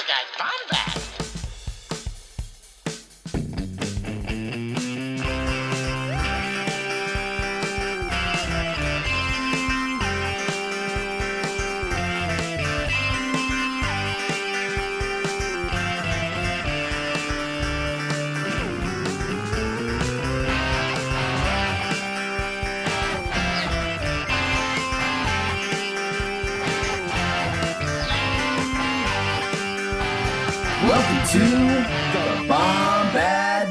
Specialized Bombad. Welcome to the Bombadcast.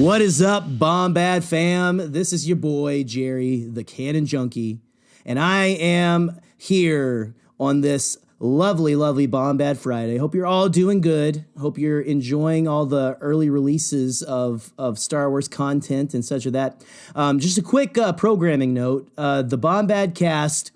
What is up, Bombad fam? This is your boy, Gerry, the Canon Junkie, and I am here on this lovely, lovely Bombad Friday. Hope you're all doing good. Hope you're enjoying all the early releases of Star Wars content and such of that. Just a quick programming note. The Bombadcast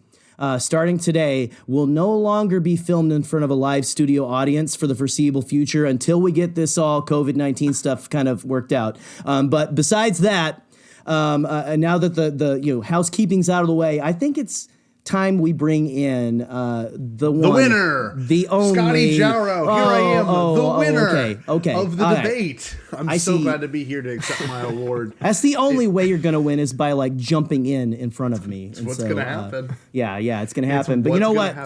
starting today, will no longer be filmed in front of a live studio audience for the foreseeable future until we get this all COVID-19 stuff kind of worked out. But besides that, now that the housekeeping's out of the way, I think it's time we bring in the winner, the only Scotty Jarrow. Here I am, the winner okay. of the All debate. right. I'm so glad to be here to accept my award. That's the only way you're going to win is by like jumping in front of me. It's what's going to happen. Yeah, it's going to happen. But you know what?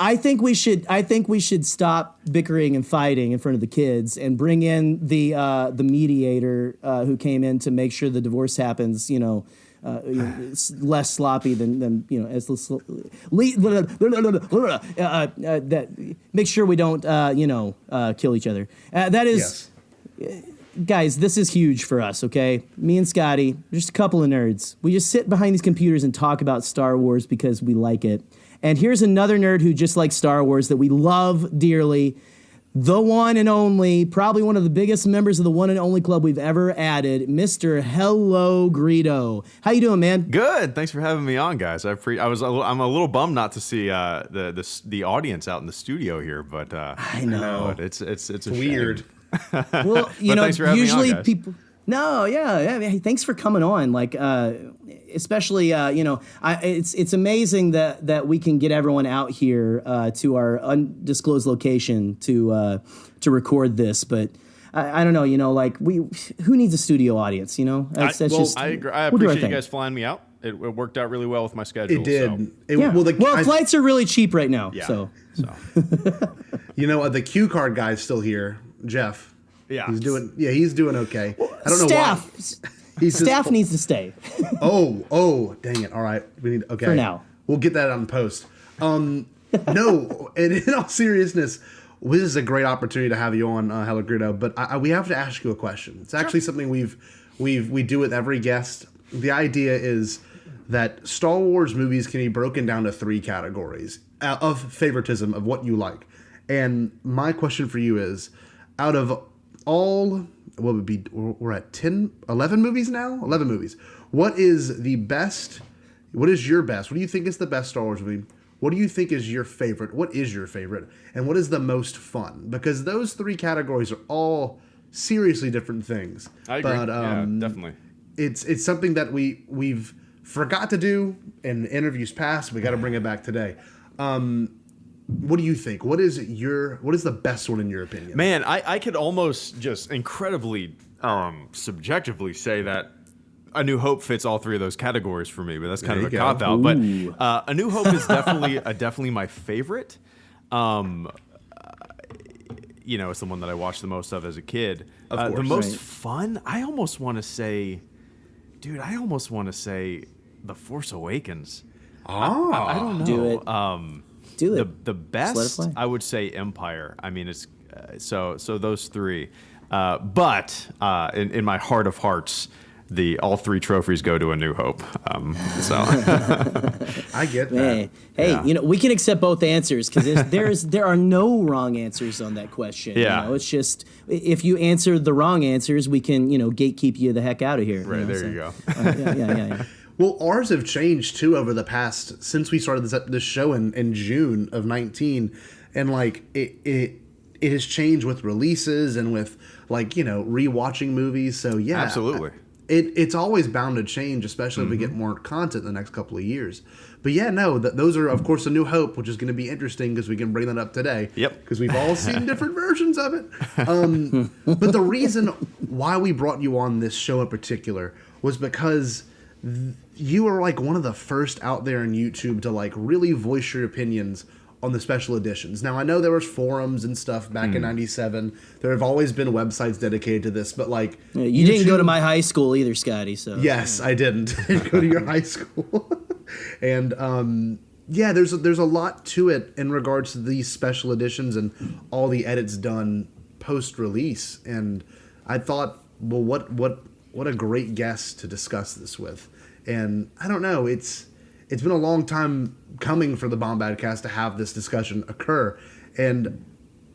I think we should stop bickering and fighting in front of the kids and bring in the mediator who came in to make sure the divorce happens. It's less sloppy than as that make sure we don't kill each other. That is, yes. Guys, this is huge for us. Okay, me and Scotty, just a couple of nerds. We just sit behind these computers and talk about Star Wars because we like it. And here's another nerd who just likes Star Wars that we love dearly. The one and only, probably one of the biggest members of the one and only club we've ever added, Mr. HelloGreedo. How you doing, man? Good. Thanks for having me on, guys. I'm a little bummed not to see the audience out in the studio here, but I know it's a weird. Shame. Well, usually people. No, yeah. Hey, thanks for coming on. Like, especially, it's amazing that we can get everyone out here to our undisclosed location to record this. But I don't know, who needs a studio audience? I agree. I appreciate you guys flying me out. It worked out really well with my schedule. It did. So. Flights are really cheap right now. Yeah. So. The cue card guy's still here, Jeff. Yeah, he's doing okay. I don't know why. Staff needs to stay. Oh, dang it! All right, we need for now. We'll get that on post. No, and in all seriousness, this is a great opportunity to have you on, HelloGreedo. But we have to ask you a question. It's actually something we do with every guest. The idea is that Star Wars movies can be broken down to 3 categories of favoritism of what you like. And my question for you is, out of all, what would be, we're at 11 movies now? 11 movies. What is the best? What is your best? What do you think is the best Star Wars movie? What do you think is your favorite? What is your favorite? And what is the most fun? Because those 3 categories are all seriously different things. I agree. Yeah, definitely. It's something that we've forgot to do in interviews past. We got to bring it back today. What do you think? What is the best one in your opinion? Man, I could almost just incredibly subjectively say that A New Hope fits all 3 of those categories for me, but that's kind of a cop out. But A New Hope is definitely my favorite. It's the one that I watched the most of as a kid. Of course, the most fun, I almost want to say The Force Awakens. I don't know. Do it. Do it. The best, I would say Empire. I mean, it's so those 3. But in my heart of hearts, all 3 trophies go to A New Hope. I get that. Hey, yeah. We can accept both answers because there are no wrong answers on that question. Yeah. It's just if you answer the wrong answers, we can gatekeep you the heck out of here. Right, there you go. Yeah. Well, ours have changed too over the past since we started this show in June of 19, and it has changed with releases and with rewatching movies. So yeah, absolutely. it's always bound to change, especially if we get more content in the next couple of years. But yeah, no, those are, of course, A New Hope, which is going to be interesting because we can bring that up today. Yep. Because we've all seen different versions of it. But the reason why we brought you on this show in particular was because you were like one of the first out there on YouTube to like really voice your opinions on the special editions. Now, I know there was forums and stuff back in 97. There have always been websites dedicated to this, but like... You didn't go to my high school either, Scotty, so... Yes, I didn't. I didn't go to your high school. And, yeah, there's a lot to it in regards to these special editions and all the edits done post-release. And I thought, well, what a great guest to discuss this with. And I don't know, it's been a long time coming for the Bombadcast to have this discussion occur, and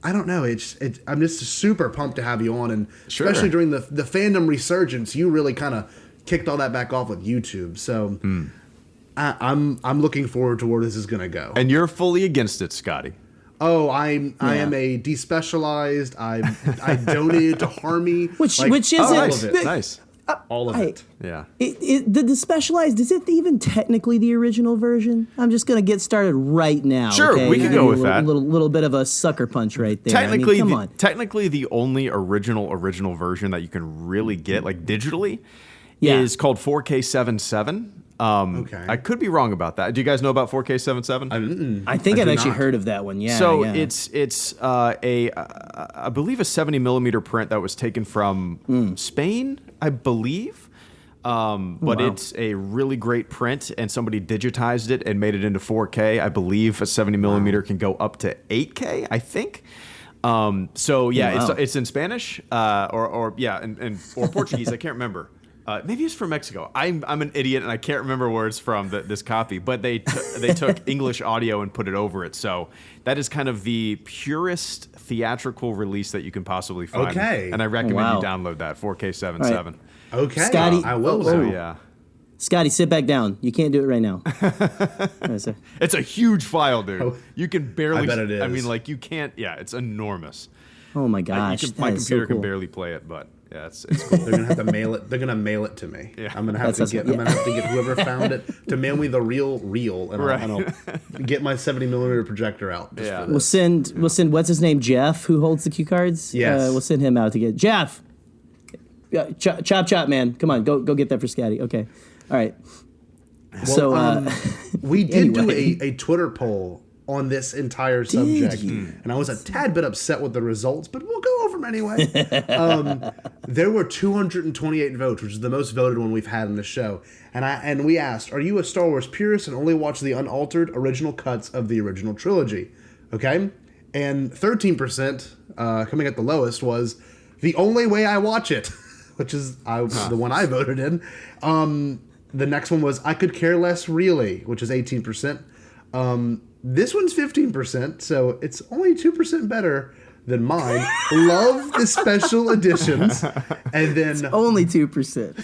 I don't know. I'm just super pumped to have you on, and especially during the fandom resurgence, you really kind of kicked all that back off with YouTube. So I'm looking forward to where this is going to go. And you're fully against it, Scotty. Oh, I am a De-Specialized. I donated to Harmy, which is all of it. Nice. All of it. Yeah. The Specialized, is it even technically the original version? I'm just going to get started right now. Sure, okay? we can go with that. Little bit of a sucker punch right there. Technically, come on. Technically, the only original version that you can really get, like digitally, is called 4K77. Okay. I could be wrong about that. Do you guys know about 4K77? I think I've actually heard of that one. Yeah. So yeah. it's I believe a 70 millimeter print that was taken from Spain, I believe. But it's a really great print, and somebody digitized it and made it into 4K. I believe a 70 millimeter can go up to 8K, I think. So yeah, it's in Spanish or Portuguese. I can't remember. Maybe it's from Mexico. I'm an idiot and I can't remember where it's from. This copy, but they took English audio and put it over it. So that is kind of the purest theatrical release that you can possibly find. Okay, and I recommend you download that 4K77. Right. Okay, Scotty, I will. So yeah. Scotty, sit back down. You can't do it right now. It's a huge file, dude. Oh, you can barely. I bet it is. I mean, like you can't. Yeah, it's enormous. Oh my gosh, my computer cool. can barely play it, but yeah, it's cool. They're gonna have to mail it. They're gonna mail it to me. Yeah. I'm gonna have to get whoever found it to mail me the real reel, and I'll get my 70 millimeter projector out. Just for this. We'll send what's his name, Jeff, who holds the cue cards. Yes, we'll send him out to get Jeff. Chop, man, come on, go get that for Scotty. Okay, all right. Well, so we did do a Twitter poll on this entire subject, and I was a tad bit upset with the results, but we'll go over them anyway. There were 228 votes, which is the most voted one we've had in the show. And we asked, are you a Star Wars purist and only watch the unaltered original cuts of the original trilogy? Okay? And 13%, coming at the lowest, was the only way I watch it, which is the one I voted in. The next one was I could care less really, which is 18%. This one's 15%, so it's only 2% better than mine. Love the special editions. And then it's only 2%.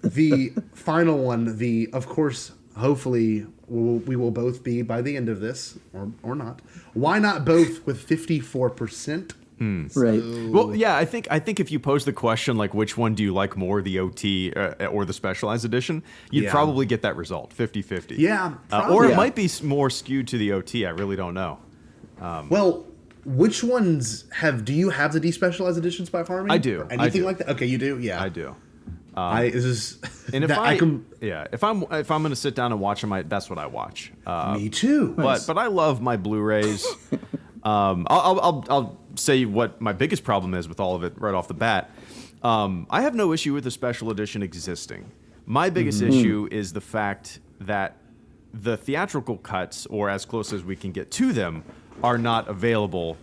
The final one, of course, hopefully we will both be by the end of this, or not. Why not both with 54%? Right. Well, yeah, I think if you pose the question like which one do you like more, the OT or the Specialized Edition, you'd probably get that result, 50-50. Yeah. Or it might be more skewed to the OT. I really don't know. Well, which ones do you have the De-Specialized Editions by Harmy? I do. Or anything I do. like that? Okay, you do? Yeah. I do. And if I'm going to sit down and watch them, that's what I watch. Me too. But I love my Blu-rays. I'll say what my biggest problem is with all of it right off the bat. I have no issue with the special edition existing. My biggest issue is the fact that the theatrical cuts, or as close as we can get to them, are not available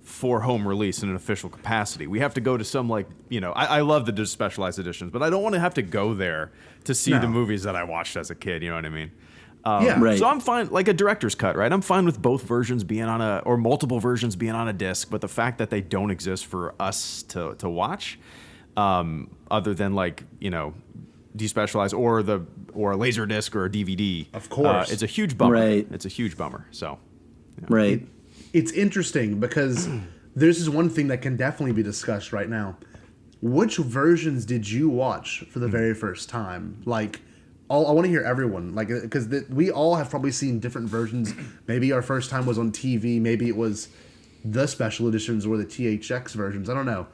for home release in an official capacity. We have to go to some I love the specialized editions, but I don't want to have to go there to see the movies that I watched as a kid. You know what I mean? Right. So I'm fine, like a director's cut, right? I'm fine with both versions being or multiple versions being on a disc, but the fact that they don't exist for us to watch, other than De-Specialized or a laser disc or a DVD, of course, it's a huge bummer. Right. It's a huge bummer. So, yeah. Right. It's interesting because this is one thing that can definitely be discussed right now. which versions did you watch for the very first time? Like, I want to hear everyone, like, because we all have probably seen different versions. Maybe our first time was on TV. Maybe it was the special editions or the THX versions. I don't know.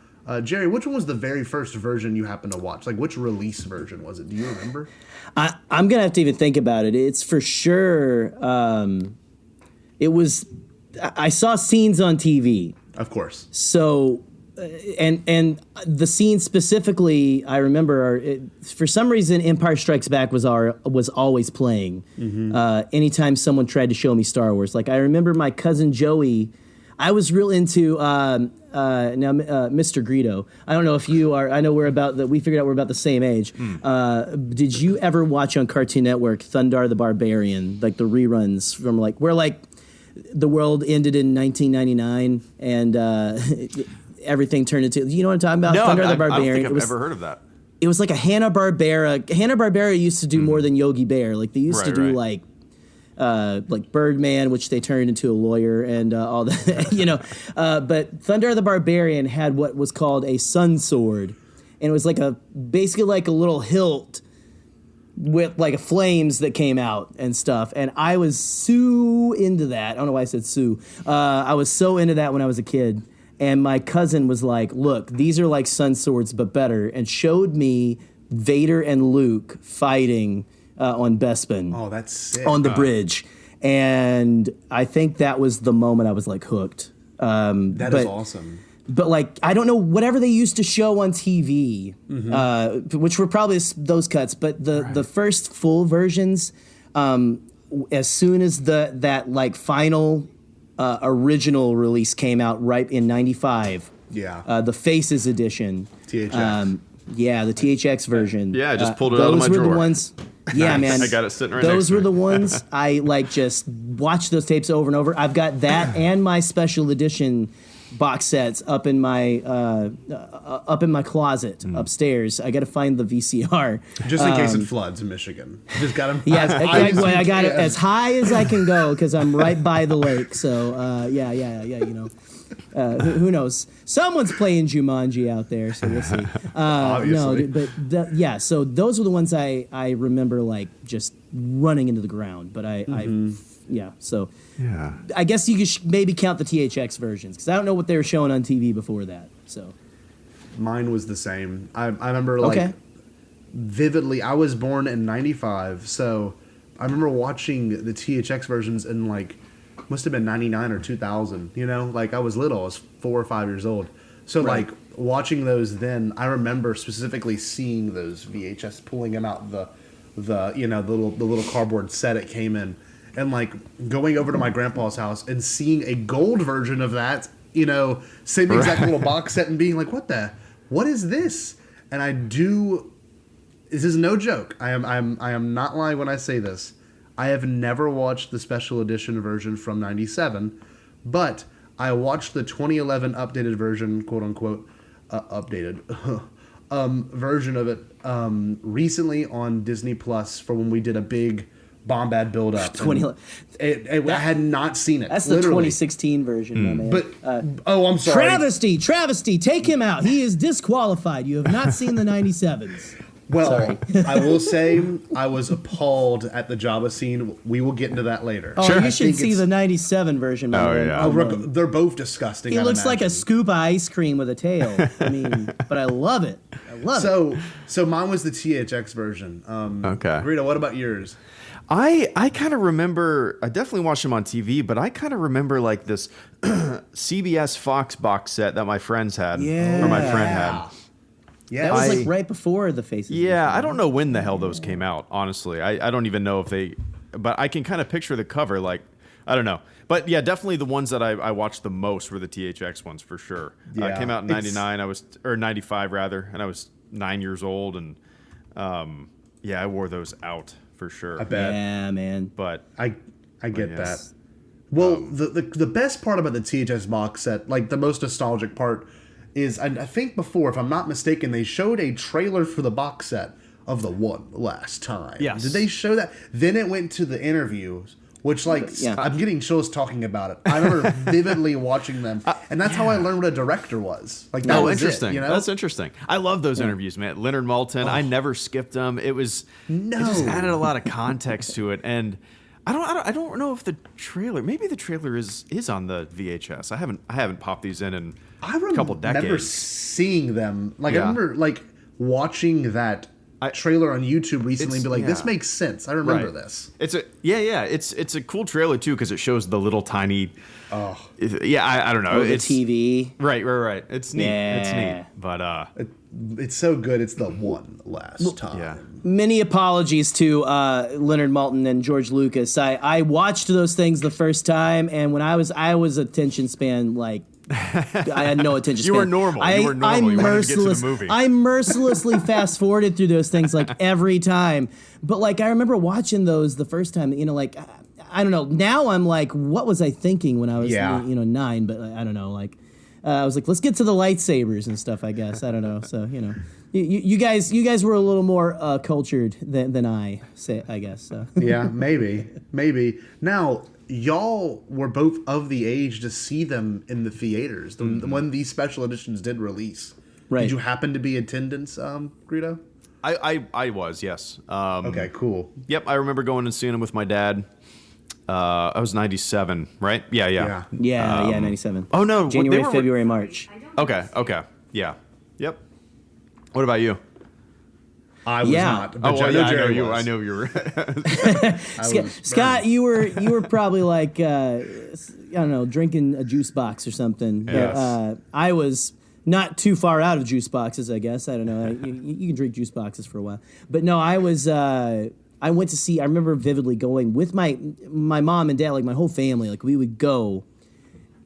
Gerry, which one was the very first version you happened to watch? Like, which release version was it? Do you remember? I'm going to have to even think about it. It's for sure, it was, I saw scenes on TV. Of course. So, and the scene specifically, I remember, for some reason, Empire Strikes Back was always playing. Anytime someone tried to show me Star Wars. Like, I remember my cousin Joey, I was real into Mr. Greedo. I don't know if you are. I know we figured out we're about the same age. Did you ever watch on Cartoon Network Thundar the Barbarian, like the reruns from where the world ended in 1999 and everything turned into, you know what I'm talking about? No, Thundar the Barbarian. I don't think I've ever heard of that. It was like a Hanna-Barbera. Hanna-Barbera used to do more than Yogi Bear. Like they used to do like Birdman, which they turned into a lawyer and all that, but Thundar the Barbarian had what was called a sun sword, and it was basically like a little hilt with flames that came out and stuff. And I was so into that. I don't know why I said Sue. I was so into that when I was a kid. And my cousin was like, look, these are like sun swords, but better, and showed me Vader and Luke fighting on Bespin. Oh, that's sick. On the bridge. And I think that was the moment I was hooked. That is awesome. But I don't know, whatever they used to show on TV, which were probably those cuts, but the first full versions, as soon as that final original release came out right in 95. Yeah. The Faces edition. THX. Yeah, the THX version. Yeah, I just pulled it out of my drawer. Those were the ones. Yeah, man. I got it sitting right Those next to were me. the ones I just watched those tapes over and over. I've got that and my special edition box sets up in my closet upstairs. I got to find the VCR just in case it floods in Michigan. Just got them. Yeah, I got it as high as I can go because I'm right by the lake. So yeah. Who knows? Someone's playing Jumanji out there, so we'll see. Obviously. No, but so those were the ones I remember just running into the ground. But so Yeah. I guess you could maybe count the THX versions because I don't know what they were showing on TV before that. So mine was the same. I remember vividly. I was born in 95, so I remember watching the THX versions in must have been 99 or 2000. I was little. I was 4 or 5 years old. So watching those then, I remember specifically seeing those VHS, pulling them out the little cardboard set it came in. And going over to my grandpa's house and seeing a gold version of that, same exact little box set and being like, what is this? And this is no joke. I am not lying when I say this. I have never watched the special edition version from 97, but I watched the 2011 updated version, quote unquote, updated version of it recently on Disney Plus for when we did a big Bombad build up. I had not seen it. That's the 2016 version, my man. But I'm sorry. Travesty, take him out. He is disqualified. You have not seen the 97s. Well, I will say I was appalled at the Jabba scene. We will get into that later. Oh, you should see the 97 version. They're both disgusting. He looks like a scoop of ice cream with a tail. But I love it. So mine was the THX version. Okay. Rita, what about yours? I kind of remember, I definitely watched them on TV, but I kind of remember this CBS Fox box set that my friends had. Yeah. Or my friend had. Yeah, that was right before the Faces. Yeah, I don't know when the hell those came out, honestly. I don't even know if but I can kind of picture the cover, I don't know. But yeah, definitely the ones that I watched the most were the THX ones for sure. Yeah. It came out in 99, or 95 rather, and I was 9 years old, and I wore those out for sure. I bet. Yeah, man. But I get that. Well, the best part about the THX box set, the most nostalgic part, is I think before, if I'm not mistaken, they showed a trailer for the box set of the One Last Time. Yes. Did they show that? Then it went to the interviews which I'm getting chills talking about it. I remember vividly watching them, and that's how I learned what a director was. Like that was interesting. It, you know? That's interesting. I love those interviews, man. Leonard Maltin, I never skipped them. It just added a lot of context to it, and I don't know if the trailer. Maybe the trailer is on the VHS. I haven't popped these in a couple decades. I remember seeing them. I remember watching that trailer on YouTube recently and be like, this makes sense. I remember this. It's a cool trailer too because it shows the little tiny. I don't know. It's TV. Right. It's neat. Yeah. It's neat. But it's so good. It's the one last time. Yeah. Many apologies to Leonard Maltin and George Lucas. I watched those things the first time, and when I was attention span I had no attention span. You were normal. You wanted to get to the movie. I mercilessly fast forwarded through those things every time. But I remember watching those the first time. I don't know. Now I'm like, what was I thinking when I was 9? But I don't know. I was like, let's get to the lightsabers and stuff. I guess I don't know. So you guys were a little more cultured than I guess. So. Yeah, maybe. Now, y'all were both of the age to see them in the theaters when these special editions did release. Right. Did you happen to be in attendance, Greedo? I was, yes. Okay, cool. Yep, I remember going and seeing them with my dad. I was 97, right? Yeah. Yeah, 97. Oh no, January, February, March. Okay, yeah, yep. What about you? I was not. But I know you were. Scott, you were probably I don't know, drinking a juice box or something. Yes. But, I was not too far out of juice boxes, I guess. I don't know. You can drink juice boxes for a while. But no, I was. I went to see. I remember vividly going with my mom and dad, my whole family. We would go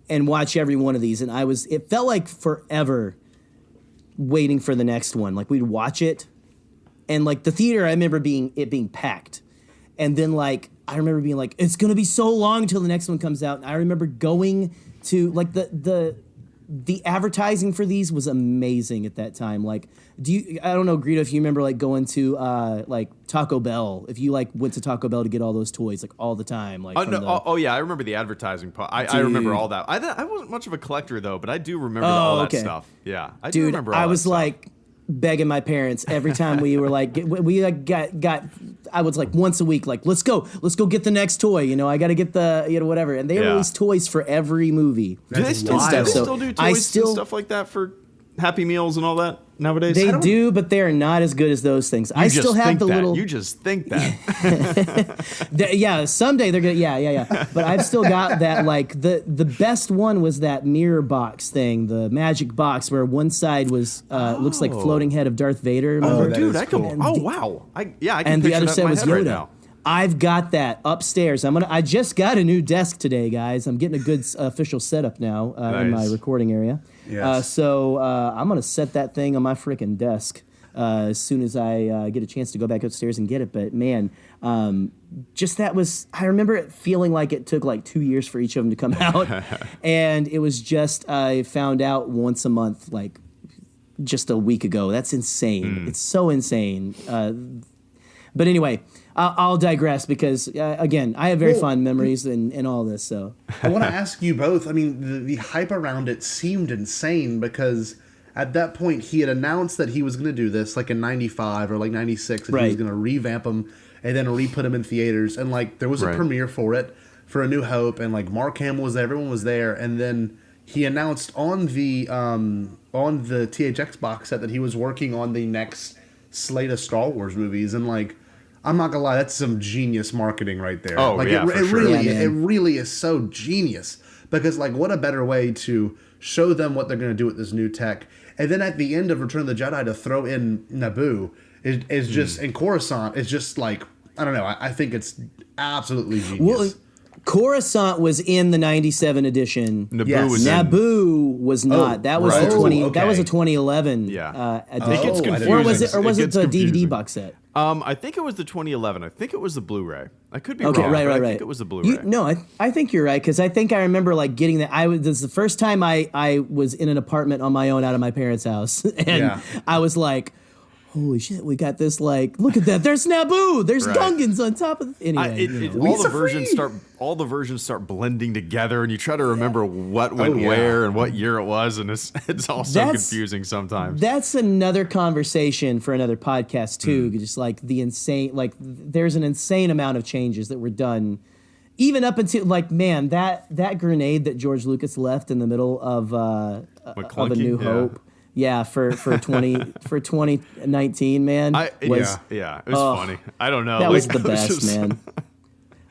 and watch every one of these, and it felt like forever waiting for the next one. We'd watch it, and the theater, I remember being packed, and then I remember being it's gonna be so long until the next one comes out. And I remember going to the advertising for these was amazing at that time. I don't know, Greedo, if you remember going to Taco Bell, if you went to Taco Bell to get all those toys all the time. Yeah, I remember the advertising part. I remember all that. I wasn't much of a collector though, but I do remember all that stuff. Yeah, I do remember all that. I was begging my parents every time we were I was once a week, let's go get the next toy. I got to get the whatever, and they release toys for every movie. Do they still do toys and stuff like that for Happy Meals and all that nowadays? They do, but they are not as good as those things. I still have the little. You just think that. Yeah, someday they're gonna. Yeah. But I've still got that. The best one was that mirror box thing, the magic box, where one side was looks like floating head of Darth Vader. Remember? Oh, dude, I cool. Wow. I can and the other side was Yoda. Right now. I've got that upstairs. I just got a new desk today, guys. I'm getting a good official setup now in my recording area. Yes. So I'm gonna set that thing on my freaking desk as soon as I get a chance to go back upstairs and get it. But man, just that was. I remember it feeling like it took 2 years for each of them to come out, and it was just I found out once a month, just a week ago. That's insane. It's so insane. But anyway. I'll digress because, again, I have very fond memories and all this. So I want to ask you both. I mean, the hype around it seemed insane because at that point he had announced that he was going to do this in 95 or 96 and he was going to revamp them and then re-put them in theaters. And there was a premiere for it for A New Hope and Mark Hamill was there, everyone was there. And then he announced on the THX box set that he was working on the next slate of Star Wars movies. And I'm not gonna lie, that's some genius marketing right there. Oh, yeah, for sure. It really is so genius because what a better way to show them what they're gonna do with this new tech, and then at the end of Return of the Jedi to throw in Naboo is just and Coruscant is just I don't know. I think it's absolutely genius. Well, Coruscant was in the 97 edition. Naboo was not. That was the 20. Okay. That was a 2011. Yeah. Edition. It gets confusing. Or was it the DVD box set? I think it was the 2011. I think it was the Blu-ray. I could be wrong. Right. I think it was the Blu-ray. I think you're right because I think I remember getting that. This is the first time I was in an apartment on my own out of my parents' house, and I was like, holy shit, we got this, like, look at that, there's Naboo, there's Right. Gungans on top of anyway. All the versions start blending together, and you try to remember what went where and what year it was, and it's all so confusing sometimes. That's another conversation for another podcast too. Just like the insane, like there's an insane amount of changes that were done, even up until, like, man, that grenade that George Lucas left in the middle of A New Hope. Yeah, for 2019, man. It was funny. I don't know. That was the best, man.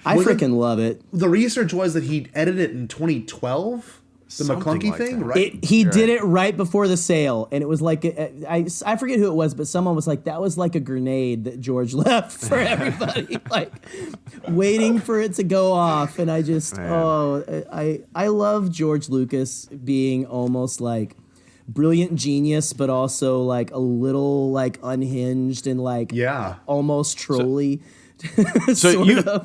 I freaking love it. The research was that he edited it in 2012. The McClunky like thing, that. right? He did it right before the sale, and it was like I forget who it was, but someone was like, that was like a grenade that George left for everybody, like waiting for it to go off. And I just I love George Lucas being almost like brilliant genius, but also like a little like unhinged and like almost trolly. So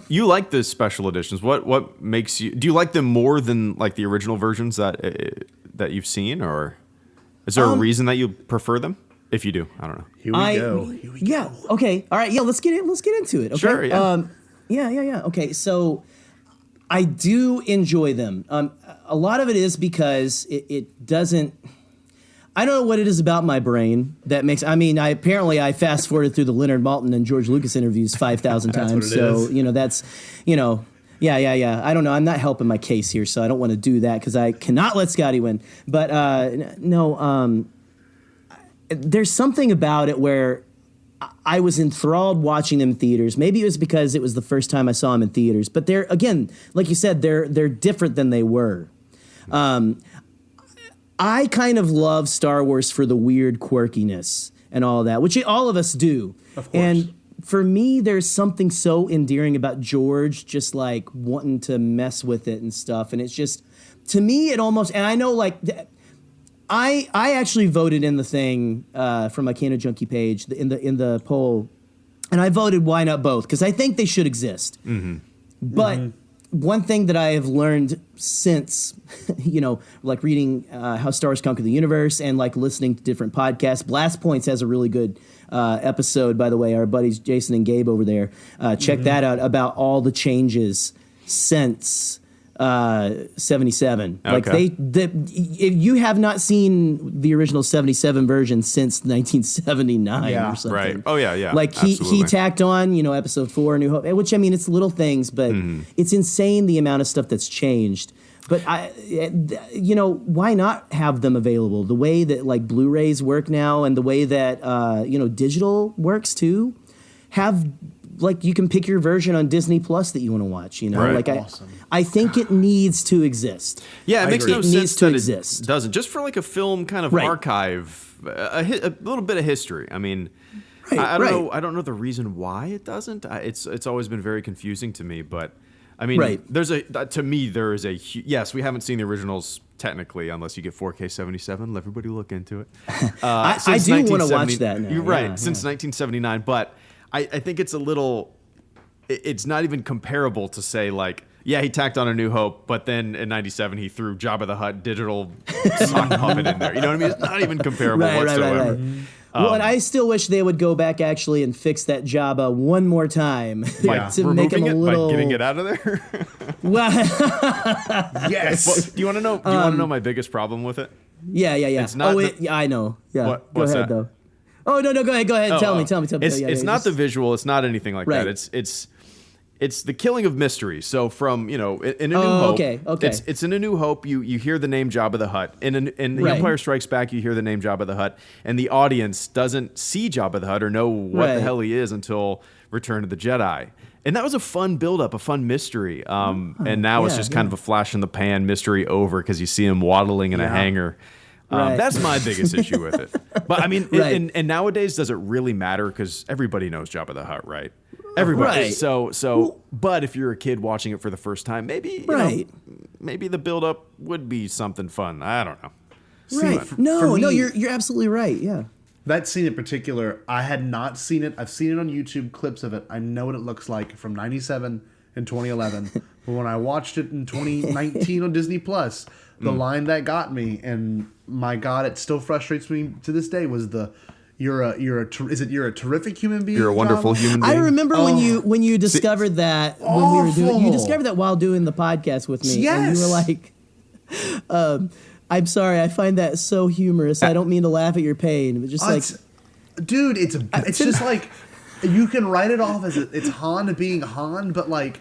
you like the special editions? What makes you? Do you like them more than like the original versions that you've seen, or is there a reason that you prefer them? If you do, I don't know. Here we go. Yeah. Okay. All right. Yeah. Let's get into it. Okay? Sure. Yeah. Yeah. Okay. So I do enjoy them. A lot of it is because it doesn't. I don't know what it is about my brain that makes. I mean, I fast forwarded through the Leonard Maltin and George Lucas interviews 5,000 times. So that's, yeah. I don't know. I'm not helping my case here, so I don't want to do that because I cannot let Scotty win. But no, there's something about it where I was enthralled watching them in theaters. Maybe it was because it was the first time I saw them in theaters. But they're, again, like you said, they're different than they were. I kind of love Star Wars for the weird quirkiness and all that, which all of us do. Of course. And for me, there's something so endearing about George just like wanting to mess with it and stuff. And it's just, to me, it almost, and I know like, I actually voted in the thing from my Canon Junkie page in the poll, and I voted why not both, because I think they should exist. Mm-hmm. But one thing that I have learned since, like reading How Star Wars Conquered the Universe and like listening to different podcasts, Blast Points has a really good episode, by the way. Our buddies Jason and Gabe over there, check that out, about all the changes since 77. Okay. Like if you have not seen the original 77 version since 1979 or something. Right. Oh yeah. Like he tacked on, episode 4, New Hope, which, I mean, it's little things, but it's insane the amount of stuff that's changed. But why not have them available? The way that like Blu-rays work now, and the way that digital works too, have, like, you can pick your version on Disney Plus that you want to watch. Right. Like Awesome. I think it needs to exist. Yeah, it makes no sense to that exist. It doesn't. Just for like a film kind of archive, a little bit of history. I mean, I don't know. I don't know the reason why it doesn't. It's always been very confusing to me. But I mean, there is a yes. We haven't seen the originals technically, unless you get 4K 77. Let everybody look into it. I do want to watch that now. You're right. Since 1979, but I think it's a little. It's not even comparable to say like. Yeah, he tacked on A New Hope, but then in 97 he threw Jabba the Hutt digital sock puppet in there. You know what I mean? It's not even comparable whatsoever. Right. Well, and I still wish they would go back actually and fix that Jabba one more time to make him a little. By getting it out of there. Well, yes. Well, do you want to know? Do you want to know my biggest problem with it? Yeah. It's not I know. Yeah. What's go ahead that? though. Oh no, go ahead. Tell me. It's not the visual. It's not anything like that. It's the killing of mystery. So from, in A New Hope, okay. It's in A New Hope. You hear the name Jabba the Hutt. In The Empire Strikes Back, you hear the name Jabba the Hutt, and the audience doesn't see Jabba the Hutt or know what the hell he is until Return of the Jedi. And that was a fun build-up, a fun mystery. And now it's just kind of a flash in the pan mystery over because you see him waddling in a hangar. That's my biggest issue with it. But I mean, and nowadays, does it really matter? Because everybody knows Jabba the Hutt, right? Everybody. Right. So, but if you're a kid watching it for the first time, maybe maybe the build-up would be something fun. I don't know. Right. No, you're absolutely right. Yeah. That scene in particular, I had not seen it. I've seen it on YouTube, clips of it. I know what it looks like from 97 and 2011. But when I watched it in 2019 on Disney Plus, the line that got me, and my God, it still frustrates me to this day, was the you're a terrific human being? You're a wonderful human being. I remember when you discovered that when we were doing, you discovered that while doing the podcast with me, and you were like, "I'm sorry, I find that so humorous. I don't mean to laugh at your pain, but just dude, it's just like you can write it off as it's Han being Han, but like."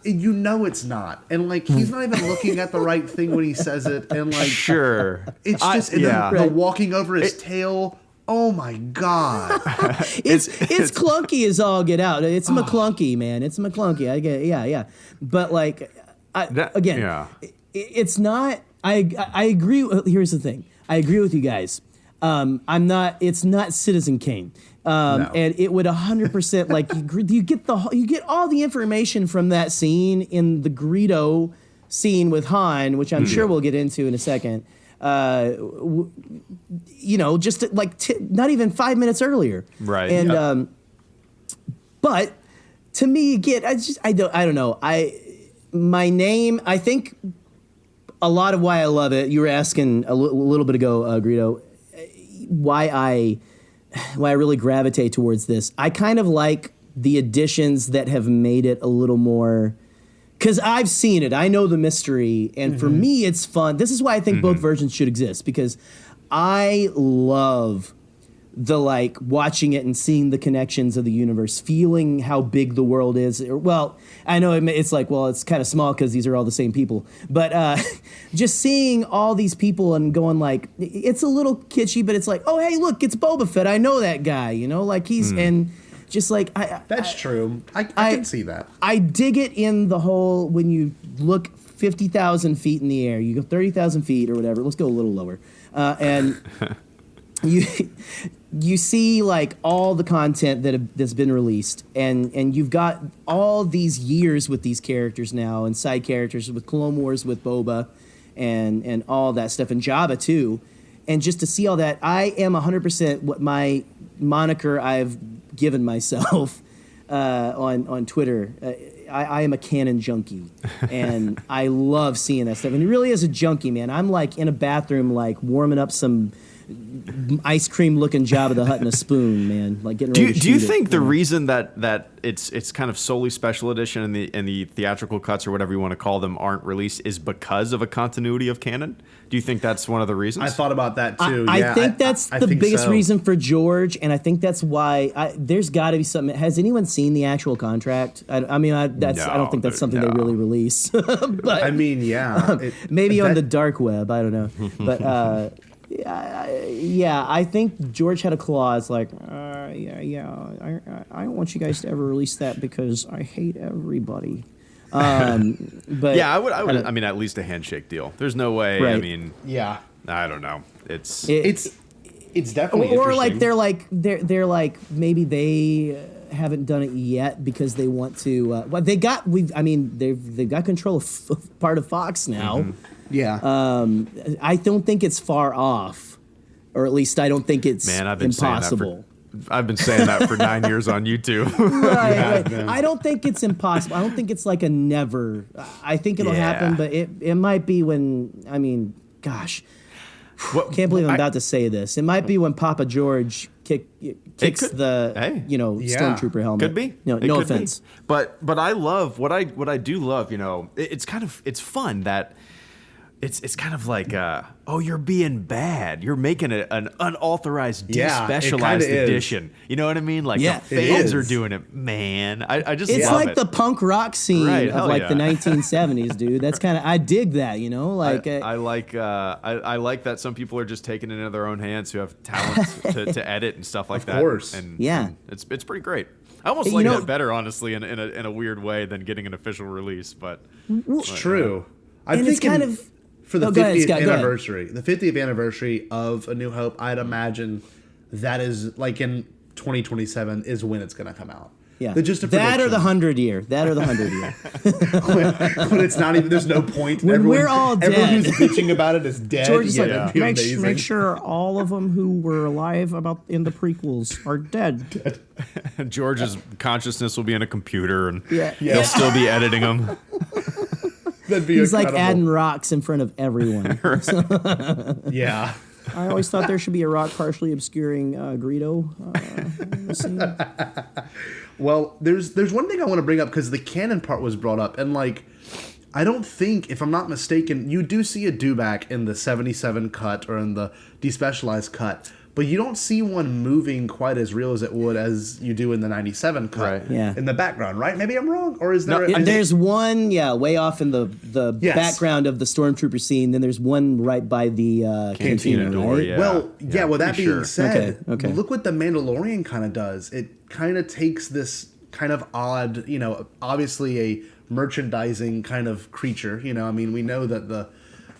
It's not, and like he's not even looking at the right thing when he says it, and like sure, it's just the walking over his tail. Oh my god, it's clunky as all get out. It's McClunky, man. It's McClunky. I get yeah, but like it's not. I agree. Here's the thing. I agree with you guys. I'm not. It's not Citizen Kane. No. And it would 100% like you get all the information from that scene in the Greedo scene with Han, which I'm sure we'll get into in a second. Just not even 5 minutes earlier, right? And but to me, again, I don't know. My name, I think a lot of why I love it. You were asking a little bit ago, Greedo, why I really gravitate towards this. I kind of like the additions that have made it a little more, because I've seen it. I know the mystery, and for me, it's fun. This is why I think both versions should exist, because I love the watching it and seeing the connections of the universe, feeling how big the world is. Well, I know it's it's kind of small because these are all the same people, but just seeing all these people and going it's a little kitschy, but it's like, oh, hey, look, it's Boba Fett. I know that guy, he's and just that's true. I can see that. I dig it in the whole, when you look 50,000 feet in the air, you go 30,000 feet or whatever. Let's go a little lower. And you see all the content that's been released, and you've got all these years with these characters now, and side characters with Clone Wars with Boba, and all that stuff, and Jabba too, and just to see all that, I am 100% what my moniker I've given myself on Twitter. I am a canon junkie, and I love seeing that stuff. And it really is a junkie, man. I'm in a bathroom, warming up some ice cream looking Jabba the Hutt in a spoon, man. Getting ready to shoot do you think the reason that it's kind of solely special edition and the theatrical cuts or whatever you want to call them aren't released is because of a continuity of canon? Do you think that's one of the reasons? I thought about that too. I think that's the biggest reason for George, and I think that's why there's got to be something. Has anyone seen the actual contract? I don't think that's something they really release. But I mean, maybe on the dark web. I don't know, but. I think George had a clause I don't want you guys to ever release that because I hate everybody. But yeah, I would. I mean, at least a handshake deal. There's no way. Right. I mean, I don't know. It's definitely or interesting. they're maybe they haven't done it yet because they want to. They've got control of part of Fox now. Mm-hmm. Yeah. I don't think it's far off, or at least I don't think it's impossible. I've been saying that for 9 years on YouTube. Right. I don't think it's impossible. I don't think it's a never. I think it'll happen, but it might be when. I mean, gosh, can't believe I'm about to say this. It might be when Papa George kicks the stormtrooper helmet. Could be. No offense. But I love what I do love. It's fun that. It's kind of you're being bad. You're making an unauthorized De-Specialized edition. You know what I mean? The fans are doing it, man. I just it's love it. It's the punk rock scene of the 1970s, dude. That's kind of, I dig that, I like that some people are just taking it into their own hands who have talent to edit and stuff like that. Of course. And it's pretty great. I almost like that better, honestly, in a weird way than getting an official release, but it's true. And it's kind of for the 50th anniversary, the 50th anniversary of A New Hope, I'd imagine that is in 2027 is when it's going to come out. Yeah, just that or the 100 year. When it's not even. There's no point. When we're all dead. Everyone who's bitching about it is dead. George is make sure all of them who were alive in the prequels are dead. George's consciousness will be in a computer, and he'll still be editing them. He's incredible. Adding rocks in front of everyone. Yeah. I always thought there should be a rock partially obscuring Greedo. Well, there's one thing I want to bring up because the canon part was brought up, and like, I don't think, if I'm not mistaken, you do see a dewback in the 77 cut or in the De-Specialized cut, but you don't see one moving quite as real as it would as you do in the 97 cut. Right. Yeah. In the background, right? Maybe I'm wrong, or is there? There's one, way off in the Yes. background of the stormtrooper scene. Then there's one right by the cantina door, right? yeah. Well, with that pretty being sure. said, Okay. look what the Mandalorian kind of does. It kind of takes this kind of odd, obviously a merchandising kind of creature. I mean, we know that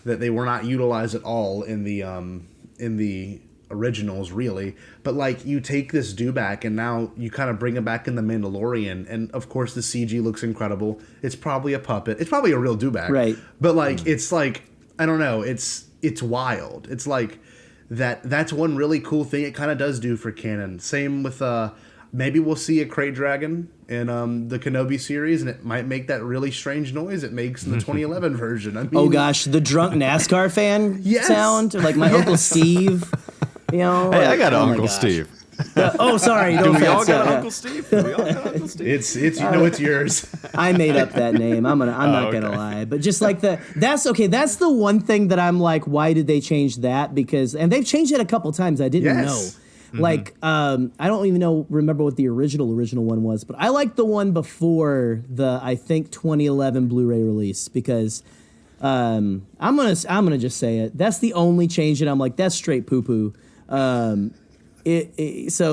they were not utilized at all in the originals, really. But like, you take this dewback and now you kind of bring it back in the Mandalorian, and of course the CG looks incredible. It's probably a puppet. It's probably a real dewback, right? But like, it's like, I don't know. It's wild. It's like that's one really cool thing it kind of does do for canon. Same with maybe we'll see a Krayt Dragon in the Kenobi series, and it might make that really strange noise it makes in the 2011 version. I mean, Oh gosh, the drunk NASCAR fan Yes. sound, like my Uncle Steve. Hey, I got oh my Uncle gosh. Steve. Sorry, Do no we all offense. got Yeah. Uncle Steve? Do we all got Uncle Steve? it's yours. I made up that name. I'm not gonna lie, but just like that's the one thing that I'm like, why did they change that? And they've changed it a couple times. I didn't know. Yes. Like, I don't even remember what the original one was, but I like the one before the, I think, 2011 Blu-ray release, because I'm gonna just say it. That's the only change that I'm like, that's straight poo-poo. So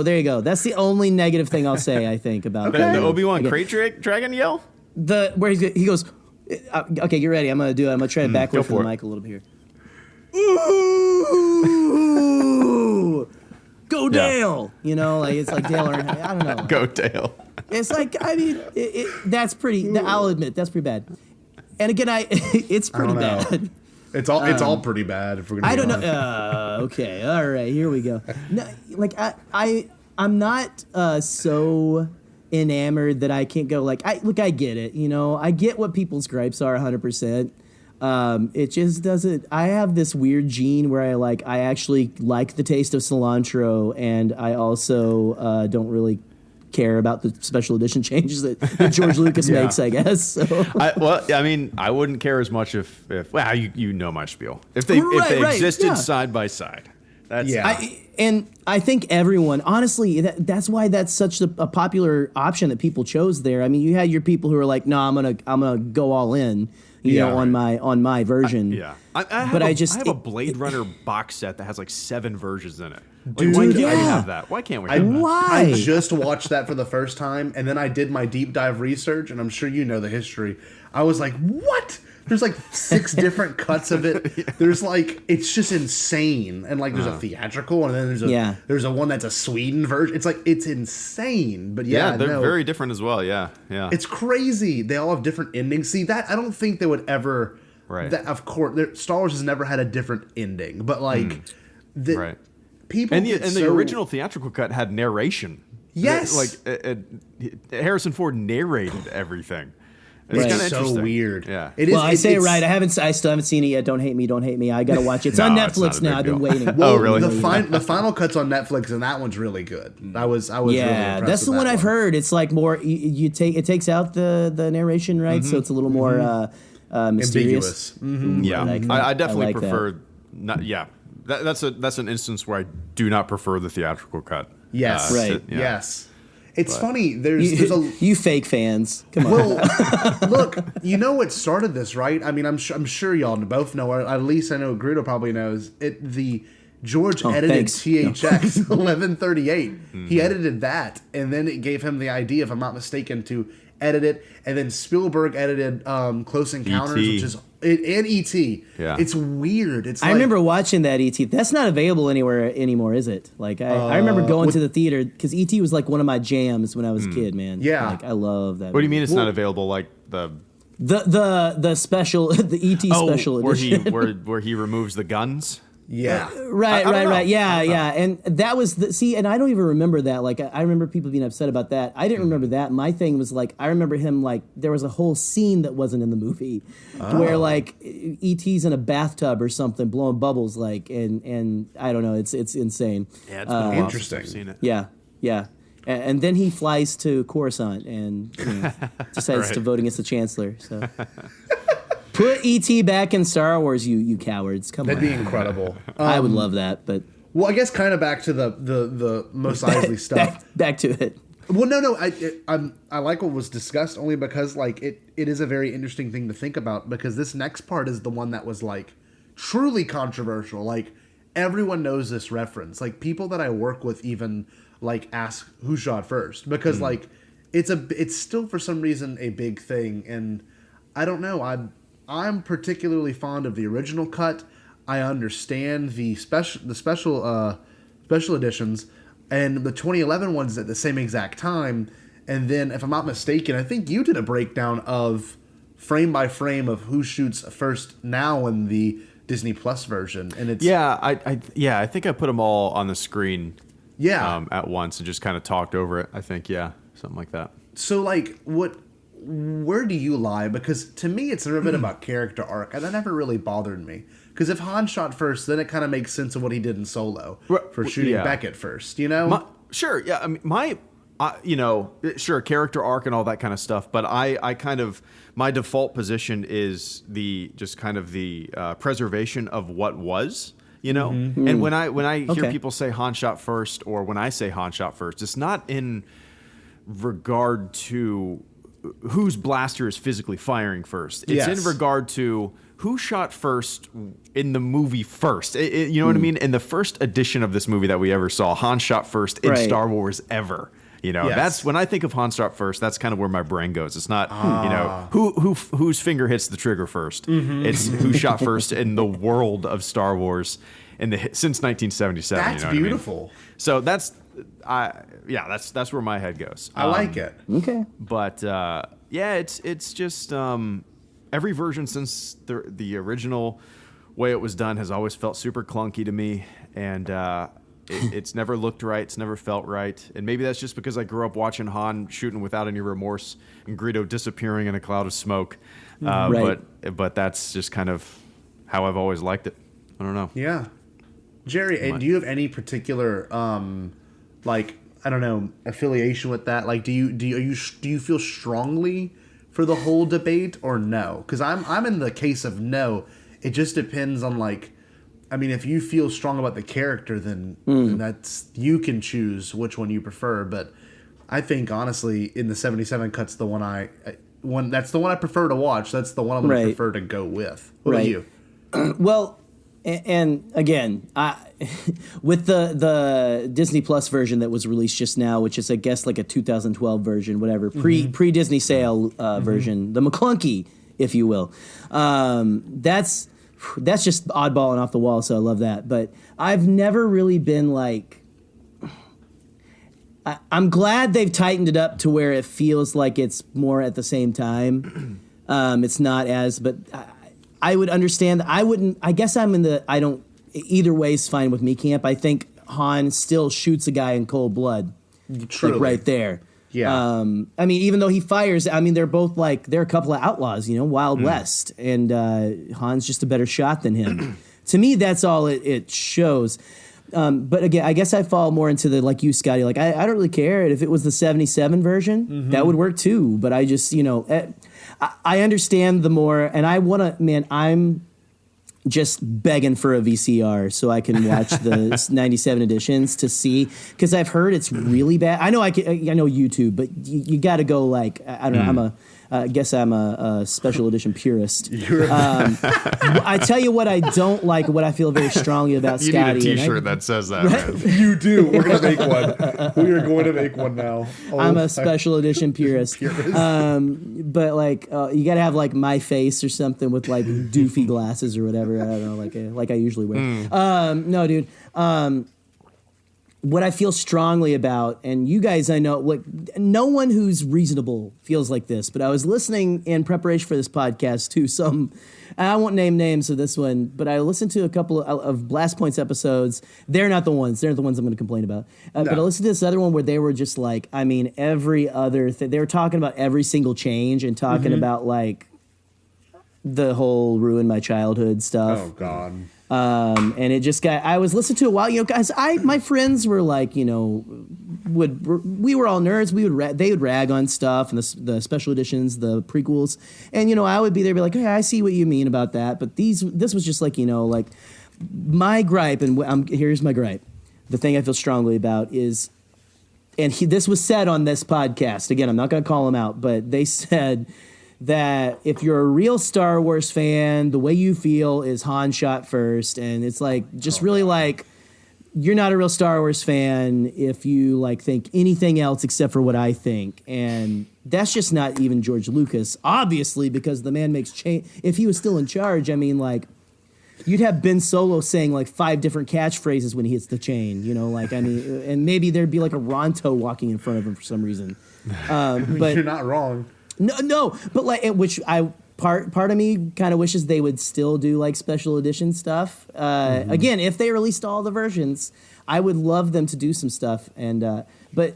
there you go. That's the only negative thing I'll say, I think, about The Obi-Wan Krayt Dragon yell? where he goes, okay, get ready. I'm gonna do it. I'm gonna try it backward go for the for it. mic a little bit here. Ooh, go Dale. Like it's like Dale, or I don't know. Go Dale. It's like, I mean, that's pretty. I'll admit that's pretty bad. And again, it's pretty I don't know. bad. It's all pretty bad. If we're gonna I be don't honest. know. Okay, all right, here we go. No, like I'm not so enamored that I can't go. Like, I get it. I get what people's gripes are 100%. It just doesn't. I have this weird gene where I actually like the taste of cilantro, and I also don't really care about the special edition changes that George Lucas makes, I guess. So. I wouldn't care as much if you know my spiel. If they existed side by side. That's I think everyone, honestly, that's why that's such a popular option that people chose there. I mean, you had your people who are like, no, I'm gonna go all in, on my version. I have a Blade Runner box set that has like 7 versions in it. Dude, why can't we have that? Why can't we have that? Why? I just watched that for the first time, and then I did my deep dive research, and I'm sure you know the history. I was like, what? There's like 6 different cuts of it. There's like, it's just insane. And like, there's a theatrical, and then there's a one that's a Sweden version. It's like, it's insane. But they're very different as well. Yeah. It's crazy. They all have different endings. See, that I don't think they would ever. Right. That, of course, Star Wars has never had a different ending, but like, people and the original theatrical cut had narration. Yes. Harrison Ford narrated everything. It's kind of so interesting. weird. Yeah. It is. Well, I say it right. I still haven't seen it yet. Don't hate me. I gotta watch it. It's on No, it's Netflix not a now. I've big been deal. waiting. Well, really? The final cut's on Netflix, and that one's really good. I was really impressed that's the with one that I've heard. It's like more it takes out the narration, right? So it's a little more mysterious. ambiguous. Yeah, I definitely like that. prefer. Not, that's an instance where I do not prefer the theatrical cut. Yes, Right. Yes. It's funny. There's a You fake fans. Come on. well. Look, you know what started this, right? I mean, I'm sure y'all both know, or at least I know Greedo probably knows it. The George edited thanks. THX 1138. He edited that, and then it gave him the idea, if I'm not mistaken, to edit it. And then Spielberg edited Close Encounters, which is and E.T. Yeah. It's weird. It's I remember watching that E.T. That's not available anywhere anymore, is it? Like I remember going to the theater because E.T. was like one of my jams when I was a kid, man. Yeah. Like I love that. What do you mean it's not available? Like the The special the E.T. special where edition. he where he removes the guns. Yeah. Right. Yeah. And that was and I don't even remember that. Like, I remember people being upset about that. I didn't remember that. My thing was like, I remember him like, there was a whole scene that wasn't in the movie where like E.T.'s in a bathtub or something blowing bubbles, like, and I don't know. It's insane. Yeah, it's been a while interesting. since I've seen it. Yeah. And then he flies to Coruscant and decides to vote against the Chancellor. So put E.T. back in Star Wars, you cowards. Come on. That'd be incredible. I would love that, but Well, I guess kind of back to the Mos Eisley stuff. back to it. Well, no. I like what was discussed only because like it is a very interesting thing to think about, because this next part is the one that was like truly controversial. Like, everyone knows this reference. Like, people that I work with even like ask who shot first, because like it's still for some reason a big thing, and I don't know. I'm particularly fond of the original cut. I understand the special editions and the 2011 ones at the same exact time. And then, if I'm not mistaken, I think you did a breakdown of frame by frame of who shoots first now in the Disney Plus version, and it's I think I put them all on the screen. Yeah. At once and just kind of talked over it. I think, something like that. So, like, where do you lie? Because to me, it's a bit about character arc, and that never really bothered me. Because if Han shot first, then it kind of makes sense of what he did in Solo for shooting Beckett first, you know? Sure, yeah. I mean, sure, character arc and all that kind of stuff. But I kind of, my default position is the preservation of what was. You know, and when I hear people say Han shot first, or when I say Han shot first, it's not in regard to whose blaster is physically firing first. It's in regard to who shot first in the movie first. You know what I mean? In the first edition of this movie that we ever saw, Han shot first in Star Wars ever. You know, that's when I think of Han shot first. That's kind of where my brain goes. It's not, whose finger hits the trigger first. It's who shot first in the world of Star Wars since 1977. That's beautiful. I mean? So that's where my head goes. I like it. Okay, but it's just every version since the original way it was done has always felt super clunky to me, and. It's never looked right. It's never felt right. And maybe that's just because I grew up watching Han shooting without any remorse and Greedo disappearing in a cloud of smoke. But that's just kind of how I've always liked it. I don't know. Yeah. Gerry, do you have any particular, affiliation with that? Like, do you feel strongly for the whole debate, or no? Because I'm in the case of no. It just depends on, like, I mean, if you feel strong about the character, then that's, you can choose which one you prefer. But I think, honestly, in the 77 cut's the one that's the one I prefer to watch. That's the one I'm going to prefer to go with. What about you? Well, and again, with the Disney Plus version that was released just now, which is, I guess, like a 2012 version, whatever, pre Disney sale version, the McClunky, if you will. That's just oddball and off the wall, so I love that. But I've never really been like... I'm glad they've tightened it up to where it feels like it's more at the same time. It's not as... But I would understand... I guess I'm in the... I don't... Either way's fine with me camp. I think Han still shoots a guy in cold blood. Truly. Like right there. Yeah. I mean, even though he fires, I mean, they're both like, they're a couple of outlaws, Wild West. And Han's just a better shot than him. To me, that's all it shows. But again, I guess I fall more into the, like you, Scotty, like, I don't really care. If it was the 77 version, that would work too. But I just, I understand the more, and I want to, man, I'm just begging for a VCR so I can watch the 97 editions to see, because I've heard it's really bad. I know I know YouTube, but you got to go, like, I don't know. I guess I'm a special edition purist. I tell you what I don't like, what I feel very strongly about you Scotty. You need a T-shirt that says that. Man. You do. We're gonna make one. We are going to make one now. I'm a special edition purist. But like, you gotta have like my face or something with like doofy glasses or whatever. I don't know, like I usually wear. No, dude. what I feel strongly about, and you guys, I know, like, no one who's reasonable feels like this, but I was listening in preparation for this podcast to some, I won't name names of this one, but I listened to a couple of Blast Points episodes. They're not the ones I'm going to complain about. But I listened to this other one where they were just like, I mean, every other thing, they were talking about every single change and talking about like the whole ruin my childhood stuff. Oh, God. And it just got, I was listening to it a while, guys, my friends were like, we were all nerds. They would rag on stuff and the special editions, the prequels. And, I would be there, be like, hey, I see what you mean about that. But this was just like, like my gripe. And here's my gripe. The thing I feel strongly about is, and this was said on this podcast, again, I'm not going to call them out, but they said that if you're a real Star Wars fan, the way you feel is Han shot first, and it's like just really like you're not a real Star Wars fan if you like think anything else except for what I think, and that's just not even George Lucas, obviously, because the man makes change. If he was still in charge, I mean, like you'd have Ben Solo saying like 5 different catchphrases when he hits the chain, like I mean, and maybe there'd be like a Ronto walking in front of him for some reason. But you're not wrong. No, but like, which part of me kind of wishes they would still do like special edition stuff. Again, if they released all the versions, I would love them to do some stuff. And but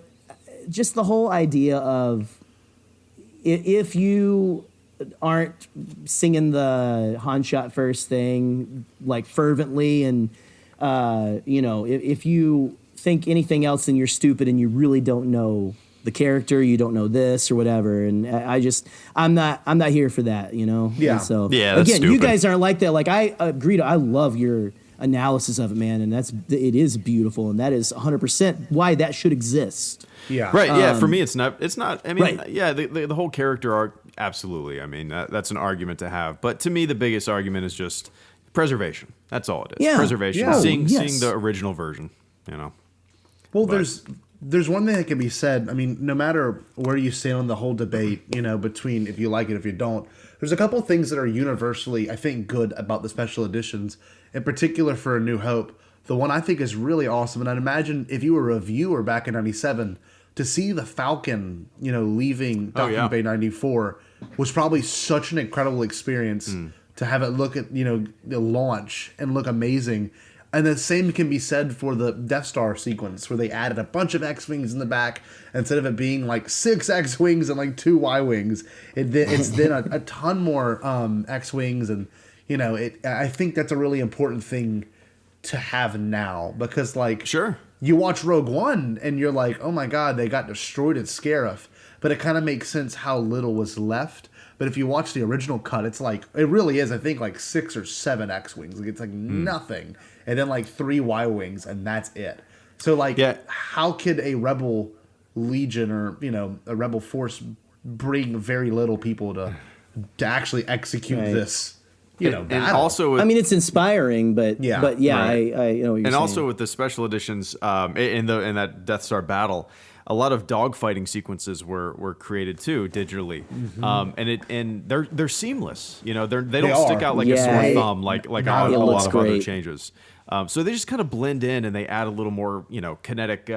just the whole idea of if you aren't singing the Han shot first thing like fervently, and if you think anything else, then you're stupid and you really don't know the character, you don't know this or whatever, and I'm not here for that, Yeah. And so yeah, that's again, stupid. you guys aren't like that. Like Greedo, I love your analysis of it, man, and it is beautiful, and that is 100% why that should exist. Yeah. Right. Yeah. For me, it's not. I mean, Right. yeah. The whole character arc, absolutely. I mean, that's an argument to have. But to me, the biggest argument is just preservation. That's all it is. Yeah. Preservation. Yeah. Seeing Yes. the original version. Well, there's one thing that can be said. I mean, no matter where you stand on the whole debate, between if you like it, if you don't, there's a couple things that are universally, I think, good about the special editions. In particular, for A New Hope, the one I think is really awesome, and I'd imagine if you were a viewer back in '97, to see the Falcon, leaving Docking Bay 94 was probably such an incredible experience. To have it look at the launch and look amazing. And the same can be said for the Death Star sequence, where they added a bunch of X-Wings in the back. Instead of it being like 6 X-Wings and like 2 Y-Wings, it's then a ton more X-Wings. And, I think that's a really important thing to have now. Because, like, Sure. you watch Rogue One and you're like, oh my God, they got destroyed at Scarif. But it kind of makes sense how little was left. But if you watch the original cut, it's like, it really is, I think, like 6 or 7 X-Wings. Like, it's like nothing. And then like 3 Y-Wings, and that's it. So like, how could a Rebel Legion or, a Rebel Force bring very little people to actually execute this, And battle? also, I mean, it's inspiring, but Yeah. right. I know what you're and saying. also with the special editions, in that Death Star battle, a lot of dogfighting sequences were created too digitally, and they're seamless. They don't stick out like a sore thumb like a lot of other changes. So they just kind of blend in, and they add a little more kinetic